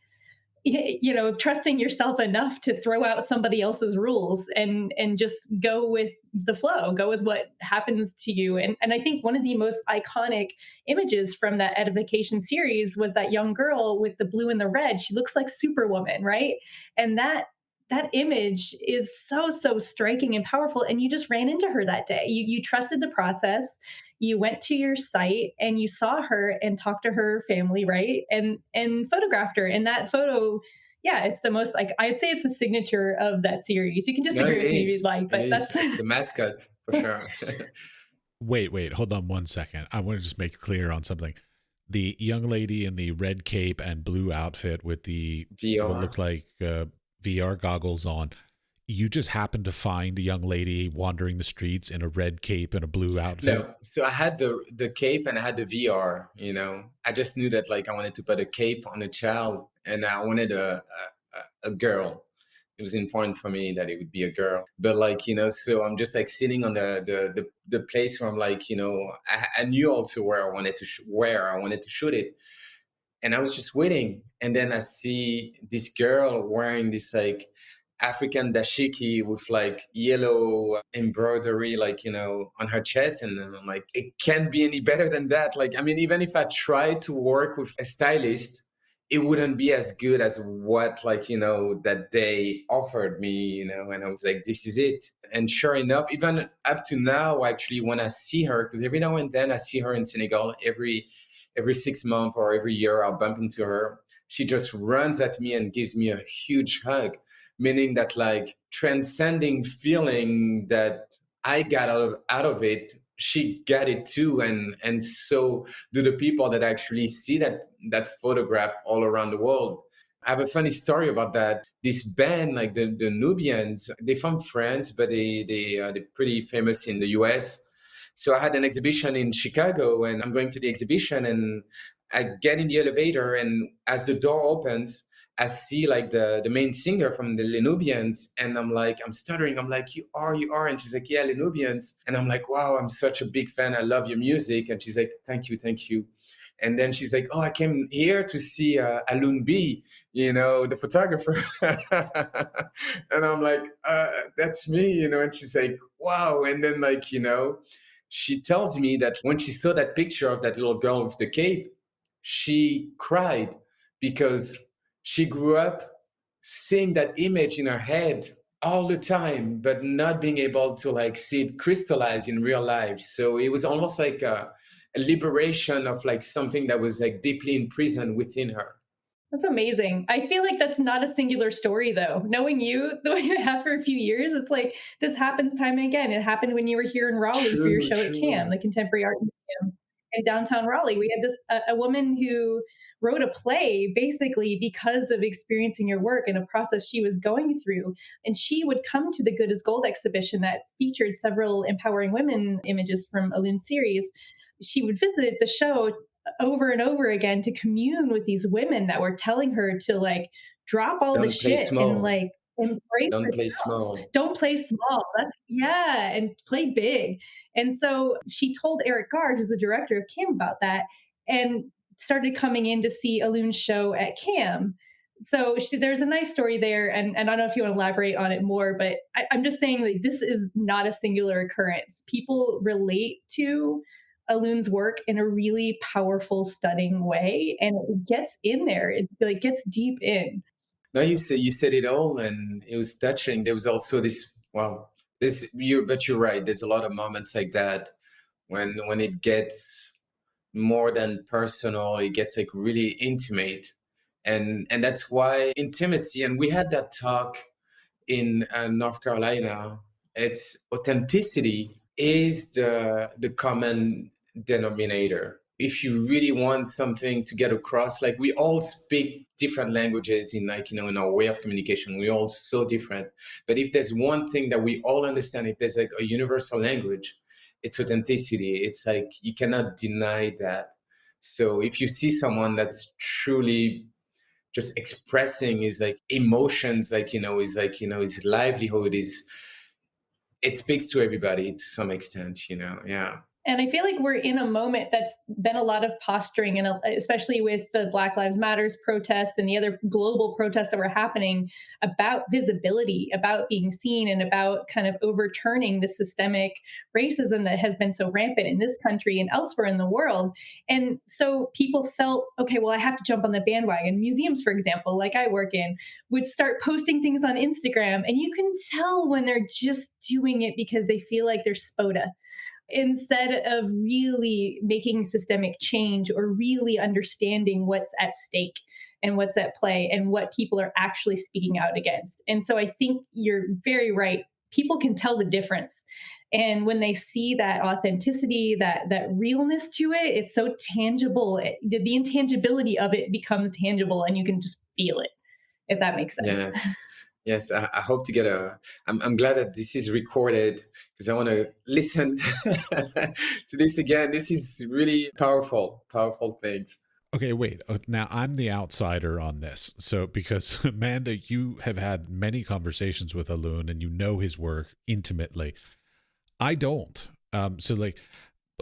trusting yourself enough to throw out somebody else's rules and just go with the flow, go with what happens to you. And I think one of the most iconic images from that edification series was that young girl with the blue and the red. She looks like Superwoman, right? And that image is so striking and powerful. And you just ran into her that day. You trusted the process. You went to your site and you saw her and talked to her family, right? And photographed her. And that photo, yeah, it's the most, like, I'd say it's the signature of that series. You can disagree with me if you'd like, but it's the mascot for sure. Wait, hold on one second. I want to just make clear on something. The young lady in the red cape and blue outfit with the VR. what looks like VR goggles on. You just happened to find a young lady wandering the streets in a red cape and a blue outfit? No. So I had the cape and I had the VR, I just knew that like I wanted to put a cape on a child, and I wanted a girl. It was important for me that it would be a girl. But like, so I'm just like sitting on the place where I'm like, I knew also where I wanted to shoot it. And I was just waiting. And then I see this girl wearing this like African dashiki with like yellow embroidery, like, on her chest. And then I'm like, it can't be any better than that. Like, I mean, even if I tried to work with a stylist, it wouldn't be as good as what like, that they offered me, and I was like, this is it. And sure enough, even up to now, actually, when I see her, because every now and then I see her in Senegal, every 6 months or every year, I'll bump into her. She just runs at me and gives me a huge hug, meaning that like transcending feeling that I got out of it, she got it too, and so do the people that actually see that photograph all around the world. I have a funny story about that. This band, like the Nubians, they're from France, but they're pretty famous in the US. So I had an exhibition in Chicago, and I'm going to the exhibition, and I get in the elevator, and as the door opens, I see like the main singer from the Nubians, and I'm stuttering. I'm like, you are, and she's like, yeah, Nubians, and I'm like, wow, I'm such a big fan. I love your music, and she's like, thank you. And then she's like, oh, I came here to see Alun, the photographer. And I'm like, that's me, and she's like, wow. And then she tells me that when she saw that picture of that little girl with the cape, she cried because she grew up seeing that image in her head all the time, but not being able to see it crystallize in real life. So it was almost like a liberation of something that was deeply imprisoned within her. That's amazing. I feel like that's not a singular story, though. Knowing you the way I have for a few years, it's like this happens time and again. It happened when you were here in Raleigh for your show at CAM, the Contemporary Art Museum in downtown Raleigh. We had a woman who wrote a play basically because of experiencing your work and a process she was going through. And she would come to the Good as Gold exhibition that featured several empowering women images from Alun's series. She would visit the show over and over again to commune with these women that were telling her to drop all the shit and embrace Don't herself. play small. Don't play small. And play big. And so she told Eric Gard, who's the director of CAM, about that, and started coming in to see Alun's show at CAM. So there's a nice story there, and I don't know if you want to elaborate on it more, but I'm just saying that this is not a singular occurrence. People relate to Alun's work in a really powerful, stunning way, and it gets in there. It gets deep in. No, you said it all, and it was touching. There was also but you're right. There's a lot of moments like that when it gets more than personal. It gets really intimate, and that's why intimacy. And we had that talk in North Carolina. It's authenticity is the common denominator. If you really want something to get across, we all speak different languages in in our way of communication. We're all so different. But if there's one thing that we all understand, if there's a universal language, it's authenticity. It's you cannot deny that. So if you see someone that's truly just expressing his emotions, his livelihood it speaks to everybody to some extent, yeah. And I feel like we're in a moment that's been a lot of posturing, and especially with the Black Lives Matters protests and the other global protests that were happening about visibility, about being seen, and about kind of overturning the systemic racism that has been so rampant in this country and elsewhere in the world. And so people felt, okay, well, I have to jump on the bandwagon. Museums, for example, like I work in, would start posting things on Instagram, and you can tell when they're just doing it because they feel like they're SPOTA, instead of really making systemic change or really understanding what's at stake and what's at play and what people are actually speaking out against. And so I think you're very right. People can tell the difference. And when they see that authenticity, that realness to it, it's so tangible. The intangibility of it becomes tangible, and you can just feel it, if that makes sense. Yes. Yes, I hope to get I'm glad that this is recorded because I want to listen to this again. This is really powerful things. Okay, wait. Now I'm the outsider on this. So because Amanda, you have had many conversations with Alun and you know his work intimately. I don't. So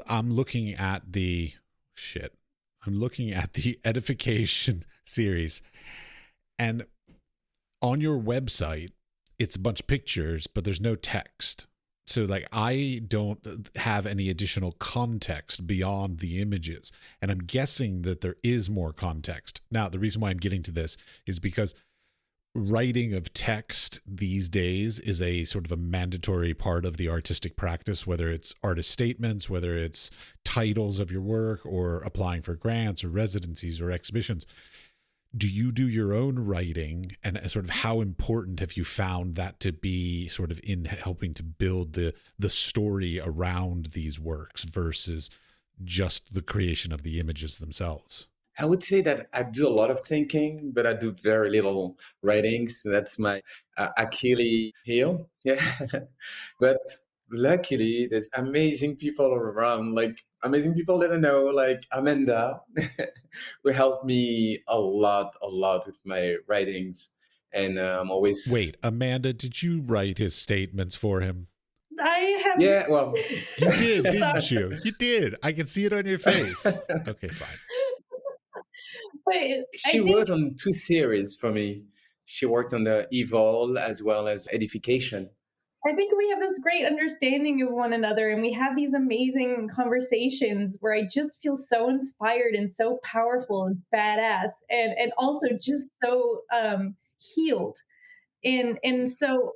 I'm looking at the Edification series, and on your website, it's a bunch of pictures, but there's no text. So I don't have any additional context beyond the images. And I'm guessing that there is more context. Now, the reason why I'm getting to this is because writing of text these days is a sort of a mandatory part of the artistic practice, whether it's artist statements, whether it's titles of your work, or applying for grants or residencies or exhibitions. do you do your own writing, and sort of how important have you found that to be sort of in helping to build the story around these works versus just the creation of the images themselves? I would say that I do a lot of thinking, but I do very little writing. So that's my Achilles heel. Yeah. But luckily, there's amazing people around, like amazing people that I know, like Amanda, who helped me a lot with my writings. And I'm always, Wait, Amanda, did you write his statements for him? I have. yeah, well, You did, Sorry. didn't you? You did. I can see it on your face. Okay, fine. But I she think wrote on two series for me. She worked on the Evol as well as Edification. we have this great understanding of one another, and we have these amazing conversations where I just feel so inspired and so powerful and badass, and also just so healed. And so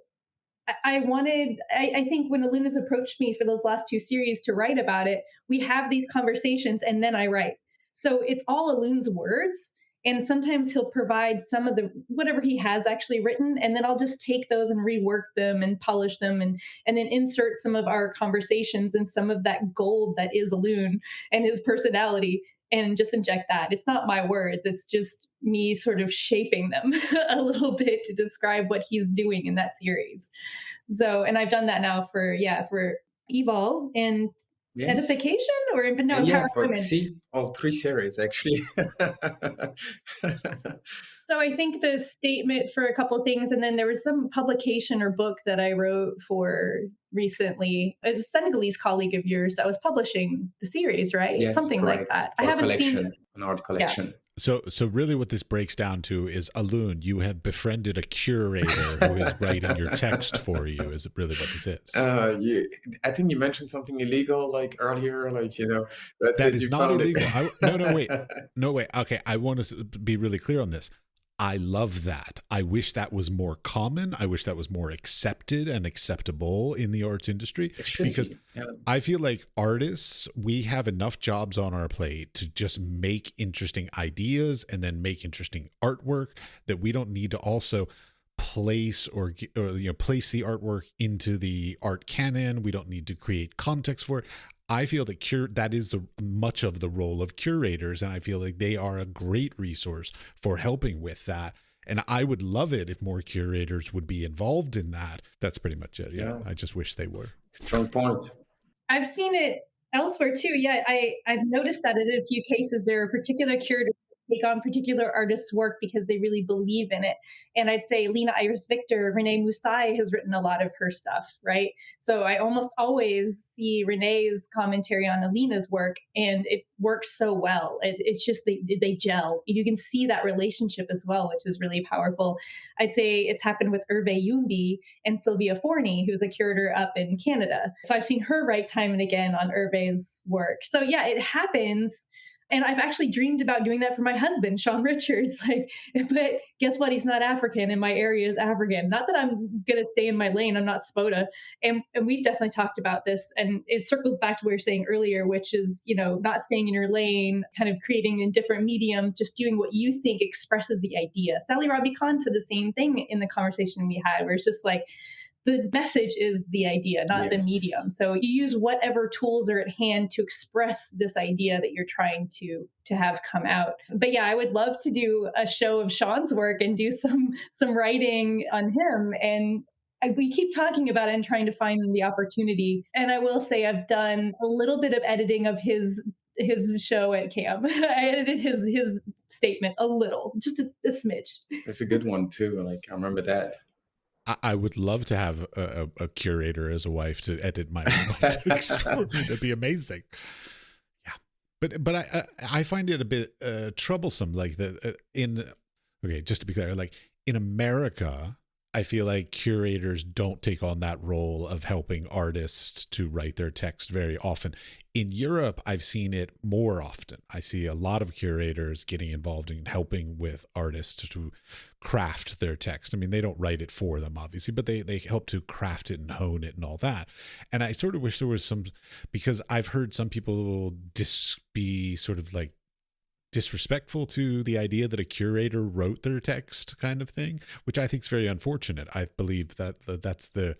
I think when Alun has approached me for those last two series to write about it, we have these conversations and then I write. So it's all Alun's words. And sometimes he'll provide some of the whatever he has actually written, and then I'll just take those and rework them and polish them, and then insert some of our conversations and some of that gold that is Alun and his personality, and just inject that. It's not my words, it's just me sort of shaping them a little bit to describe what he's doing in that series. So, and I've done that now for Evol and Yes. Edification, or no, And yeah, Empower for Women. see all three series actually. So I think the statement for a couple of things, and then there was some publication or book that I wrote for recently. It's a Senegalese colleague of yours that was publishing the series, right? Yes, Something like correct. that. I For a haven't seen. collection, an art Yeah. collection. So really what this breaks down to is, Alun, you have befriended a curator who is writing your text for you, is really what this is. I think you mentioned something illegal like earlier, like that's That it. is You not found illegal. No, wait. it. No, wait. Okay, I want to be really clear on this. I love that. I wish that was more common. I wish that was more accepted and acceptable in the arts industry, It should because be. Yeah. I feel like artists, we have enough jobs on our plate to just make interesting ideas and then make interesting artwork, that we don't need to also place or place the artwork into the art canon. We don't need to create context for it. I feel that that is much of the role of curators, and I feel like they are a great resource for helping with that. And I would love it if more curators would be involved in that. That's pretty much it. Yeah. I just wish they were. Strong point. I've seen it elsewhere too. Yeah, I've noticed that in a few cases there are particular curators that take on particular artists' work because they really believe in it. And I'd say Lena Iris Victor, Renee Musai has written a lot of her stuff, right? So I almost always see Renee's commentary on Alina's work, and it works so well. It's just they gel. You can see that relationship as well, which is really powerful. I'd say it's happened with Hervé Youmbi and Sylvia Forney, who's a curator up in Canada. So I've seen her write time and again on Hervé's work. So yeah, it happens. And I've actually dreamed about doing that for my husband, Sean Richards. But guess what? He's not African, and my area is African. Not that I'm going to stay in my lane. I'm not SPOTA. And we've definitely talked about this. And it circles back to what we were saying earlier, which is, not staying in your lane, kind of creating in different mediums, just doing what you think expresses the idea. Sally Robbie Khan said the same thing in the conversation we had, where it's just like, the message is the idea, not the medium. So you use whatever tools are at hand to express this idea that you're trying to have come out. But yeah, I would love to do a show of Sean's work and do some writing on him. And we keep talking about it and trying to find the opportunity. And I will say I've done a little bit of editing of his show at CAM. I edited his statement a little, just a smidge. It's a good one too. Like I remember that. I would love to have a curator as a wife to edit my text for me. That'd be amazing. Yeah, but I find it a bit troublesome. Like just to be clear, like in America, I feel like curators don't take on that role of helping artists to write their text very often. In Europe, I've seen it more often. I see a lot of curators getting involved in helping with artists to craft their text. I mean, they don't write it for them, obviously, but they help to craft it and hone it and all that. And I sort of wish there was some, because I've heard some people be sort of like disrespectful to the idea that a curator wrote their text kind of thing, which I think is very unfortunate. I believe that that's the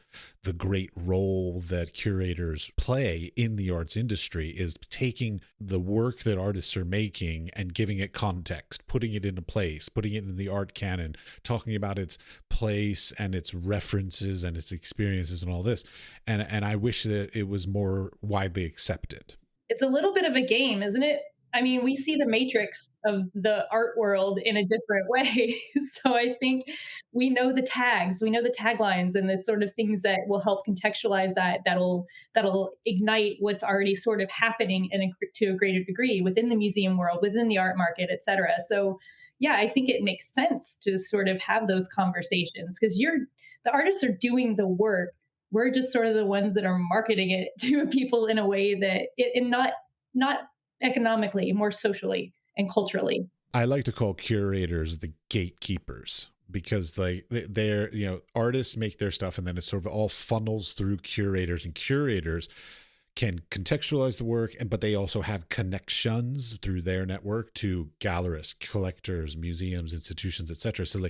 great role that curators play in the arts industry, is taking the work that artists are making and giving it context, putting it into place, putting it in the art canon, talking about its place and its references and its experiences and all this. And I wish that it was more widely accepted. It's a little bit of a game, isn't it? I mean, we see the matrix of the art world in a different way. So I think we know the tags, we know the taglines and the sort of things that will help contextualize that'll ignite what's already sort of happening to a greater degree within the museum world, within the art market, et cetera. So yeah, I think it makes sense to sort of have those conversations, because the artists are doing the work. We're just sort of the ones that are marketing it to people in a way that and not economically, more socially and culturally. I like to call curators the gatekeepers, because they're, artists make their stuff and then it sort of all funnels through curators, and curators can contextualize the work, but they also have connections through their network to gallerists, collectors, museums, institutions, etc. So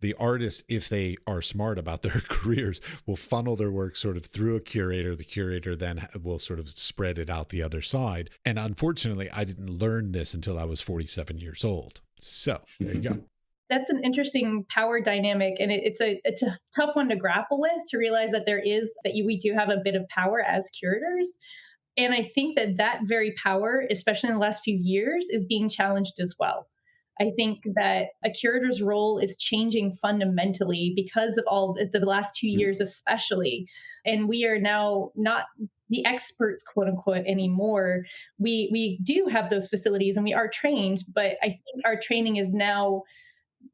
the artist, if they are smart about their careers, will funnel their work sort of through a curator. The curator then will sort of spread it out the other side. And unfortunately, I didn't learn this until I was 47 years old. So there you go. That's an interesting power dynamic, and it's a tough one to grapple with, to realize that we do have a bit of power as curators. And I think that very power, especially in the last few years, is being challenged as well. I think that a curator's role is changing fundamentally because of all the last 2 years, especially. And we are now not the experts, quote unquote, anymore. We do have those facilities and we are trained, but I think our training is now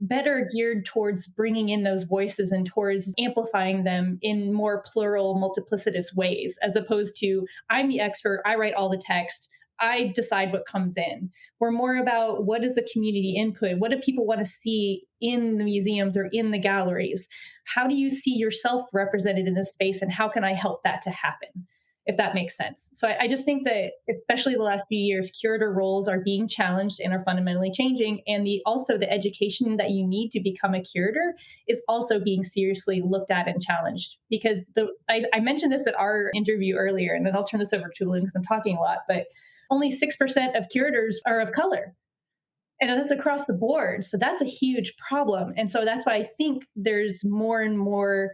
better geared towards bringing in those voices and towards amplifying them in more plural, multiplicitous ways, as opposed to, I'm the expert, I write all the text, I decide what comes in. We're more about, what is the community input? What do people want to see in the museums or in the galleries? How do you see yourself represented in this space, and how can I help that to happen? If that makes sense. So I just think that, especially the last few years, curator roles are being challenged and are fundamentally changing. And also the education that you need to become a curator is also being seriously looked at and challenged. Because I mentioned this at our interview earlier, and then I'll turn this over to Alun because I'm talking a lot, but only 6% of curators are of color. And that's across the board. So that's a huge problem. And so that's why I think there's more and more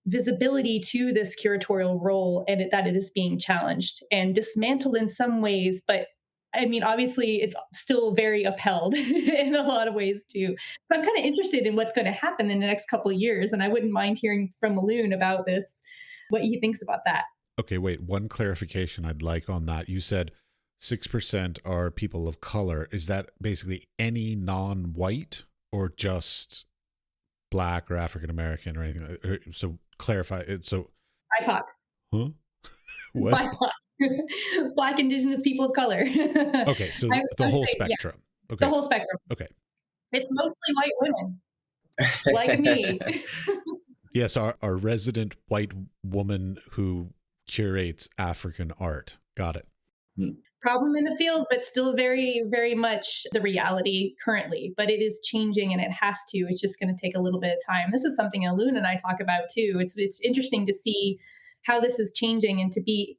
visibility to this curatorial role, and that it is being challenged and dismantled in some ways. But I mean, obviously, it's still very upheld in a lot of ways too. So I'm kind of interested in what's going to happen in the next couple of years. And I wouldn't mind hearing from Alun about this, what he thinks about that. Okay, wait, one clarification I'd like on that. You said 6% are people of color. Is that basically any non-white, or just Black or African American or anything? So clarify it. So BIPOC. Huh? What? BIPOC. Black, Indigenous, people of color. Okay, so the whole spectrum. Yeah, okay. The whole spectrum. Okay. It's mostly white women, like me. Yes, our resident white woman who curates African art. Got it. Problem in the field, but still very, very much the reality currently. But it is changing, and it has to. It's just going to take a little bit of time. This is something Alun and I talk about too. It's interesting to see how this is changing, and to be,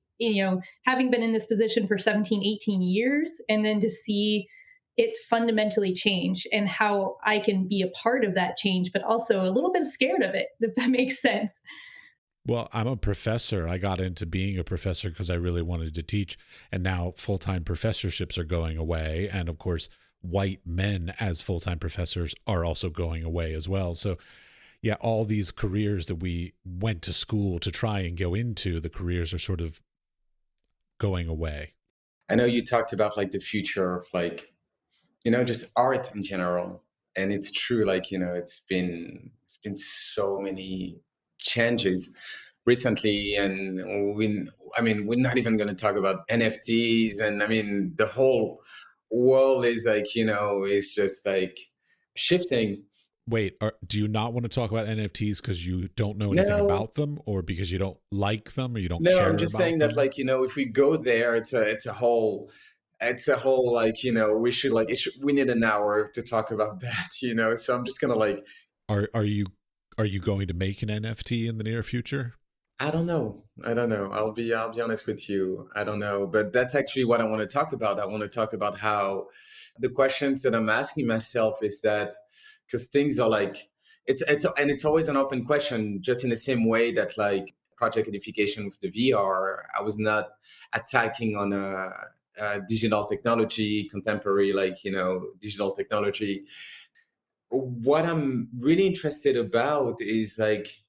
having been in this position for 17, 18 years, and then to see it fundamentally change, and how I can be a part of that change, but also a little bit scared of it, if that makes sense. Well, I'm a professor. I got into being a professor because I really wanted to teach. And now full-time professorships are going away. And of course, white men as full-time professors are also going away as well. So yeah, all these careers that we went to school to try and go into, the careers are sort of going away. I know you talked about the future of just art in general. And it's true, it's been so many changes recently, and we're not even going to talk about NFTs, and the whole world is is just shifting. Wait, do you not want to talk about NFTs because you don't know anything about them, or because you don't like them, or you don't care? No, I'm just saying that if we go there, it's a whole It's a whole like, we should like, we need an hour to talk about that. So I'm just gonna like, Are you going to make an NFT in the near future? I don't know. I don't know. I'll be honest with you. I don't know. But that's actually what I want to talk about. I want to talk about how the questions that I'm asking myself is that, because things are like, it's always an open question, just in the same way that like project edification with the VR, I was not attacking on a digital technology, contemporary, like, digital technology. What I'm really interested about is like,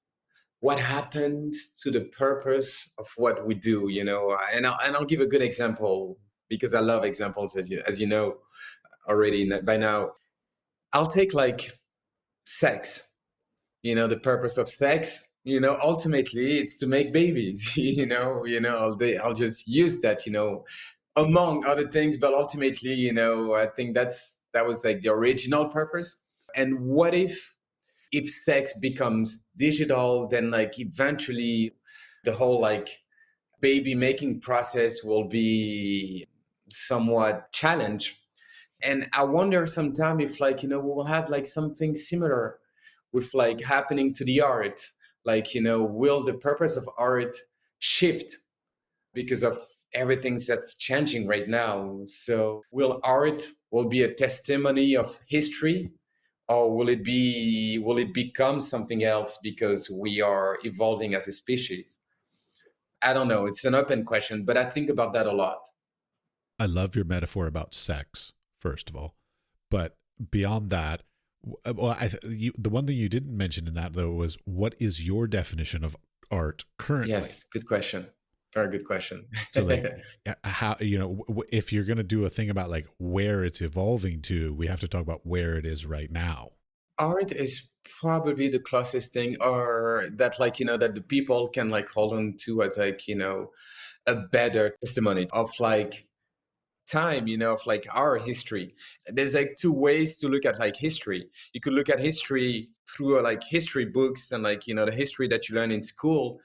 what happens to the purpose of what we do, and I'll give a good example because I love examples, as you know already by now. I'll take like sex. The purpose of sex, ultimately it's to make babies. I'll just use that, among other things, but ultimately, I think that was like the original purpose. And what if sex becomes digital, then like eventually the whole like baby making process will be somewhat challenged. And I wonder sometime if like, we will have like something similar with like happening to the art. Like, will the purpose of art shift because of everything that's changing right now? So will art will be a testimony of history, or will it become something else because we are evolving as a species? I don't know. It's an open question, but I think about that a lot. I love your metaphor about sex, first of all, but beyond that, well, the one thing you didn't mention in that though was, what is your definition of art currently? Yes, good question. Very good question. So like, how, if you're going to do a thing about like where it's evolving to, we have to talk about where it is right now. Art is probably the closest thing, or that like, that the people can like hold on to as like, a better testimony of like time, of like our history. There's like two ways to look at like history. You could look at history through like history books and like, the history that you learn in school.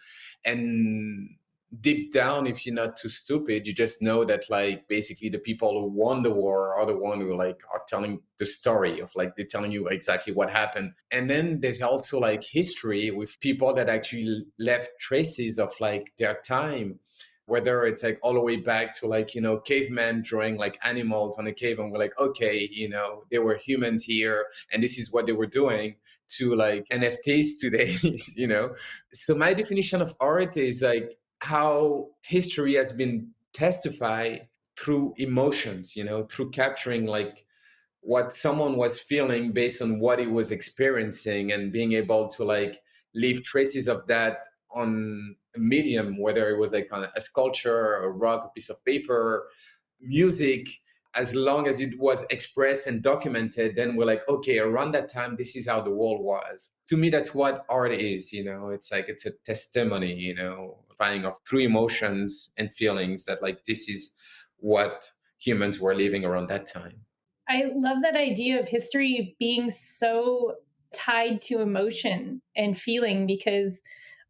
And deep down, if you're not too stupid, you just know that like basically the people who won the war are the one who like are telling the story of like, they're telling you exactly what happened. And then there's also like history with people that actually left traces of like their time, whether it's like all the way back to like, cavemen drawing like animals on a cave, and we're like, okay, there were humans here and this is what they were doing, to like NFTs today. So my definition of art is like how history has been testified through emotions, through capturing like what someone was feeling based on what he was experiencing, and being able to like leave traces of that on a medium, whether it was like on a sculpture, a rock, a piece of paper, music. As long as it was expressed and documented, then we're like, okay, around that time, this is how the world was. To me, that's what art is. It's like, it's a testimony, finding of through emotions and feelings that like, this is what humans were living around that time. I love that idea of history being so tied to emotion and feeling, because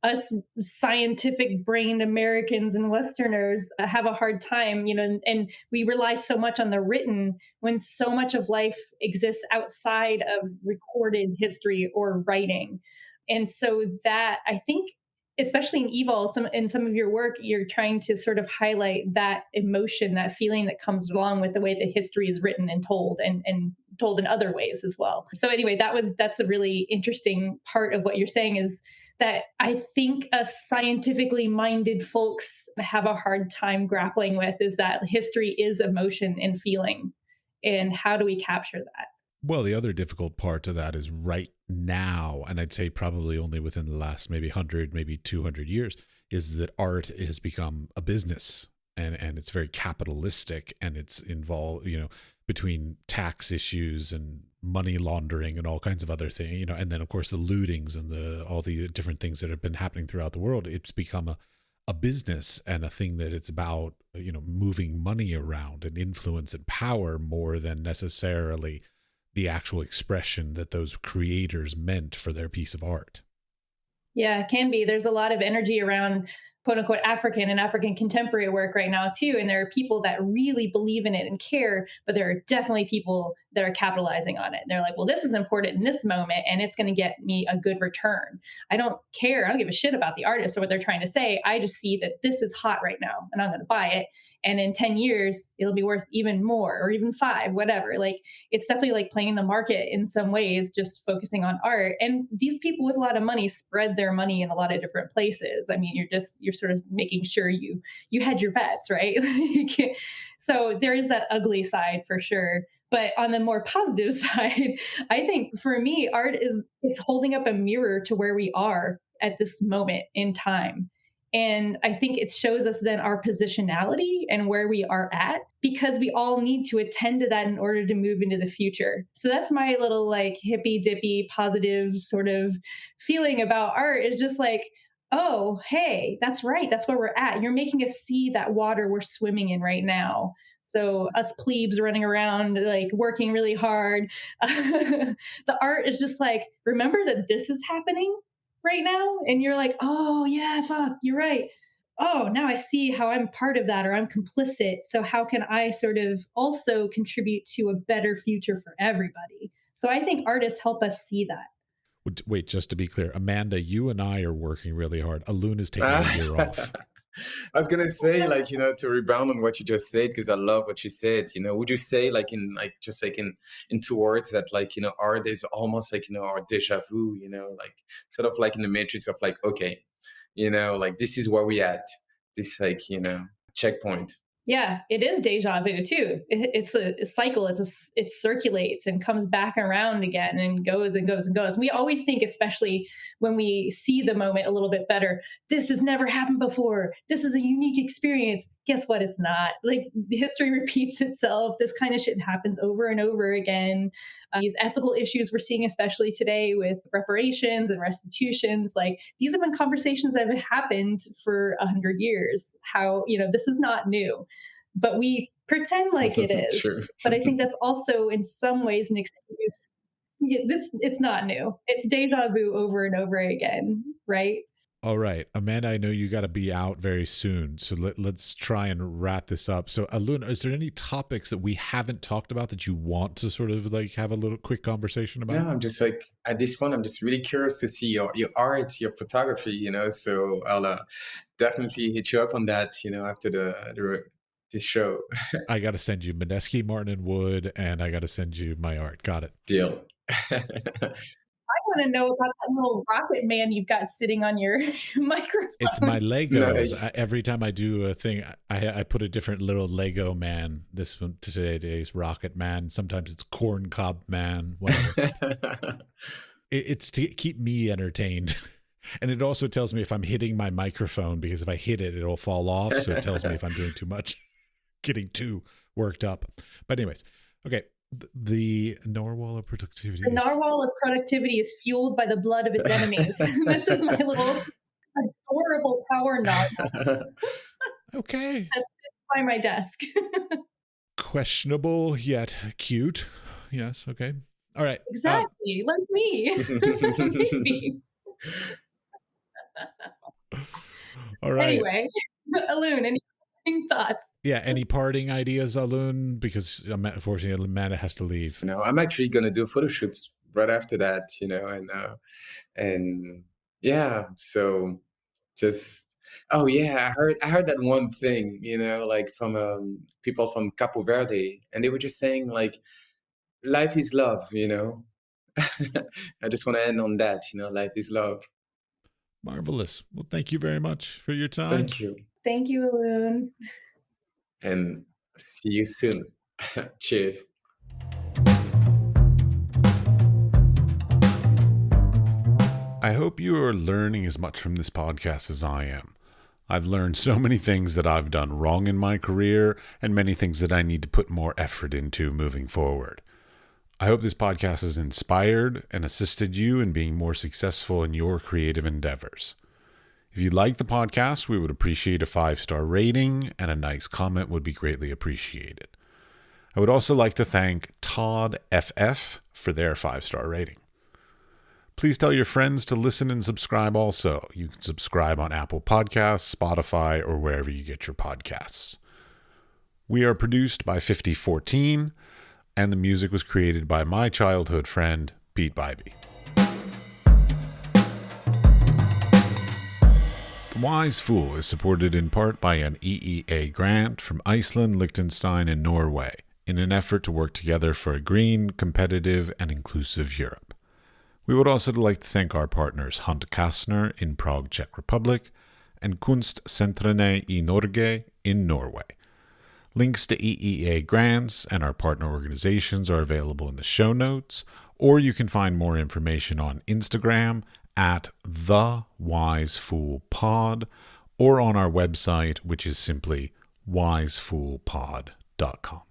us scientific brained Americans and Westerners have a hard time, and we rely so much on the written when so much of life exists outside of recorded history or writing. And so that, I think, especially in Evil, in some of your work, you're trying to sort of highlight that emotion, that feeling that comes along with the way that history is written and told, and told in other ways as well. So anyway, that's a really interesting part of what you're saying, is that I think us scientifically minded folks have a hard time grappling with, is that history is emotion and feeling. And how do we capture that? Well, the other difficult part to that is right now, and I'd say probably only within the last maybe 100, maybe 200 years, is that art has become a business, and it's very capitalistic, and it's involved, between tax issues and money laundering and all kinds of other things, and then of course the lootings and all the different things that have been happening throughout the world. It's become a business, and a thing that it's about, moving money around and influence and power more than necessarily the actual expression that those creators meant for their piece of art. Yeah, it can be. There's a lot of energy around quote unquote African and African contemporary work right now too. And there are people that really believe in it and care, but there are definitely people that are capitalizing on it. And they're like, well, this is important in this moment and it's going to get me a good return. I don't care. I don't give a shit about the artist or what they're trying to say. I just see that this is hot right now and I'm going to buy it. And in 10 years, it'll be worth even more or even 5, whatever. Like, it's definitely like playing the market in some ways, just focusing on art. And these people with a lot of money spread their money in a lot of different places. I mean, you're sort of making sure you hedge your bets, right? So there is that ugly side for sure. But on the more positive side, I think for me, it's holding up a mirror to where we are at this moment in time. And I think it shows us then our positionality and where we are at, because we all need to attend to that in order to move into the future. So that's my little like hippy dippy positive sort of feeling about art, is just like, oh, hey, that's right. That's where we're at. You're making us see that water we're swimming in right now. So us plebes running around, like working really hard. The art is just like, remember that this is happening right now. And you're like, oh yeah, fuck, you're right. Oh, now I see how I'm part of that, or I'm complicit. So how can I sort of also contribute to a better future for everybody? So I think artists help us see that. Wait, just to be clear, Amanda, you and I are working really hard. Alun is taking a year off. I was gonna say, like, to rebound on what you just said, because I love what you said. Would you say, like, in 2 words, that, like, art is almost like, our deja vu, like sort of like in the matrix of like, okay, like this is where we at, this like, checkpoint. Yeah, it is deja vu too. It's a cycle. It circulates and comes back around again and goes and goes and goes. We always think, especially when we see the moment a little bit better, this has never happened before. This is a unique experience. Guess what? It's not. Like, history repeats itself. This kind of shit happens over and over again. These ethical issues we're seeing, especially today with reparations and restitutions, like these have been conversations that have happened for 100 years. How, this is not new, but we pretend like it is. True. But I think that's also in some ways an excuse. It's not new. It's deja vu over and over again, right? All right, Amanda, I know you got to be out very soon, so let's try and wrap this up. So, Alun, is there any topics that we haven't talked about that you want to sort of like have a little quick conversation about? No, I'm just like, at this point, I'm just really curious to see your art, your photography, so I'll definitely hit you up on that, after the show. I got to send you Mineski, Martin and Wood, and I got to send you my art. Got it. Deal. I want to know about that little rocket man you've got sitting on your microphone. It's my Legos. Nice. Every time I do a thing, I put a different little Lego man. This one today's Rocket Man. Sometimes it's Corn Cob Man. Whatever. It's to keep me entertained. And it also tells me if I'm hitting my microphone, because if I hit it, it'll fall off. So it tells me if I'm doing too much, getting too worked up. But anyways, okay. The narwhal of productivity. The narwhal of productivity is fueled by the blood of its enemies. This is my little adorable power narwhal. Okay. That's by my desk. Questionable yet cute. Yes. Okay. All right. Exactly. Like me. Maybe. All right. Anyway, Alun, any thoughts? Yeah, any parting ideas, Alun? Because unfortunately, Amanda has to leave. No, I'm actually gonna do photo shoots right after that, and yeah. So just, oh yeah, I heard that one thing, like from people from Capo Verde, and they were just saying like, life is love, I just want to end on that, life is love. Marvelous. Well, thank you very much for your time. Thank you. Thank you, Alun. And see you soon. Cheers. I hope you are learning as much from this podcast as I am. I've learned so many things that I've done wrong in my career and many things that I need to put more effort into moving forward. I hope this podcast has inspired and assisted you in being more successful in your creative endeavors. If you like the podcast, we would appreciate a 5-star rating, and a nice comment would be greatly appreciated. I would also like to thank Todd FF for their 5-star rating. Please tell your friends to listen and subscribe also. You can subscribe on Apple Podcasts, Spotify, or wherever you get your podcasts. We are produced by 5014, and the music was created by my childhood friend, Pete Bybee. The Wise Fool is supported in part by an EEA grant from Iceland, Liechtenstein, and Norway in an effort to work together for a green, competitive, and inclusive Europe. We would also like to thank our partners Hunt Kastner in Prague, Czech Republic, and Kunstsentrene i Norge in Norway. Links to EEA grants and our partner organizations are available in the show notes, or you can find more information on Instagram at TheWiseFoolPod or on our website, which is simply wisefoolpod.com.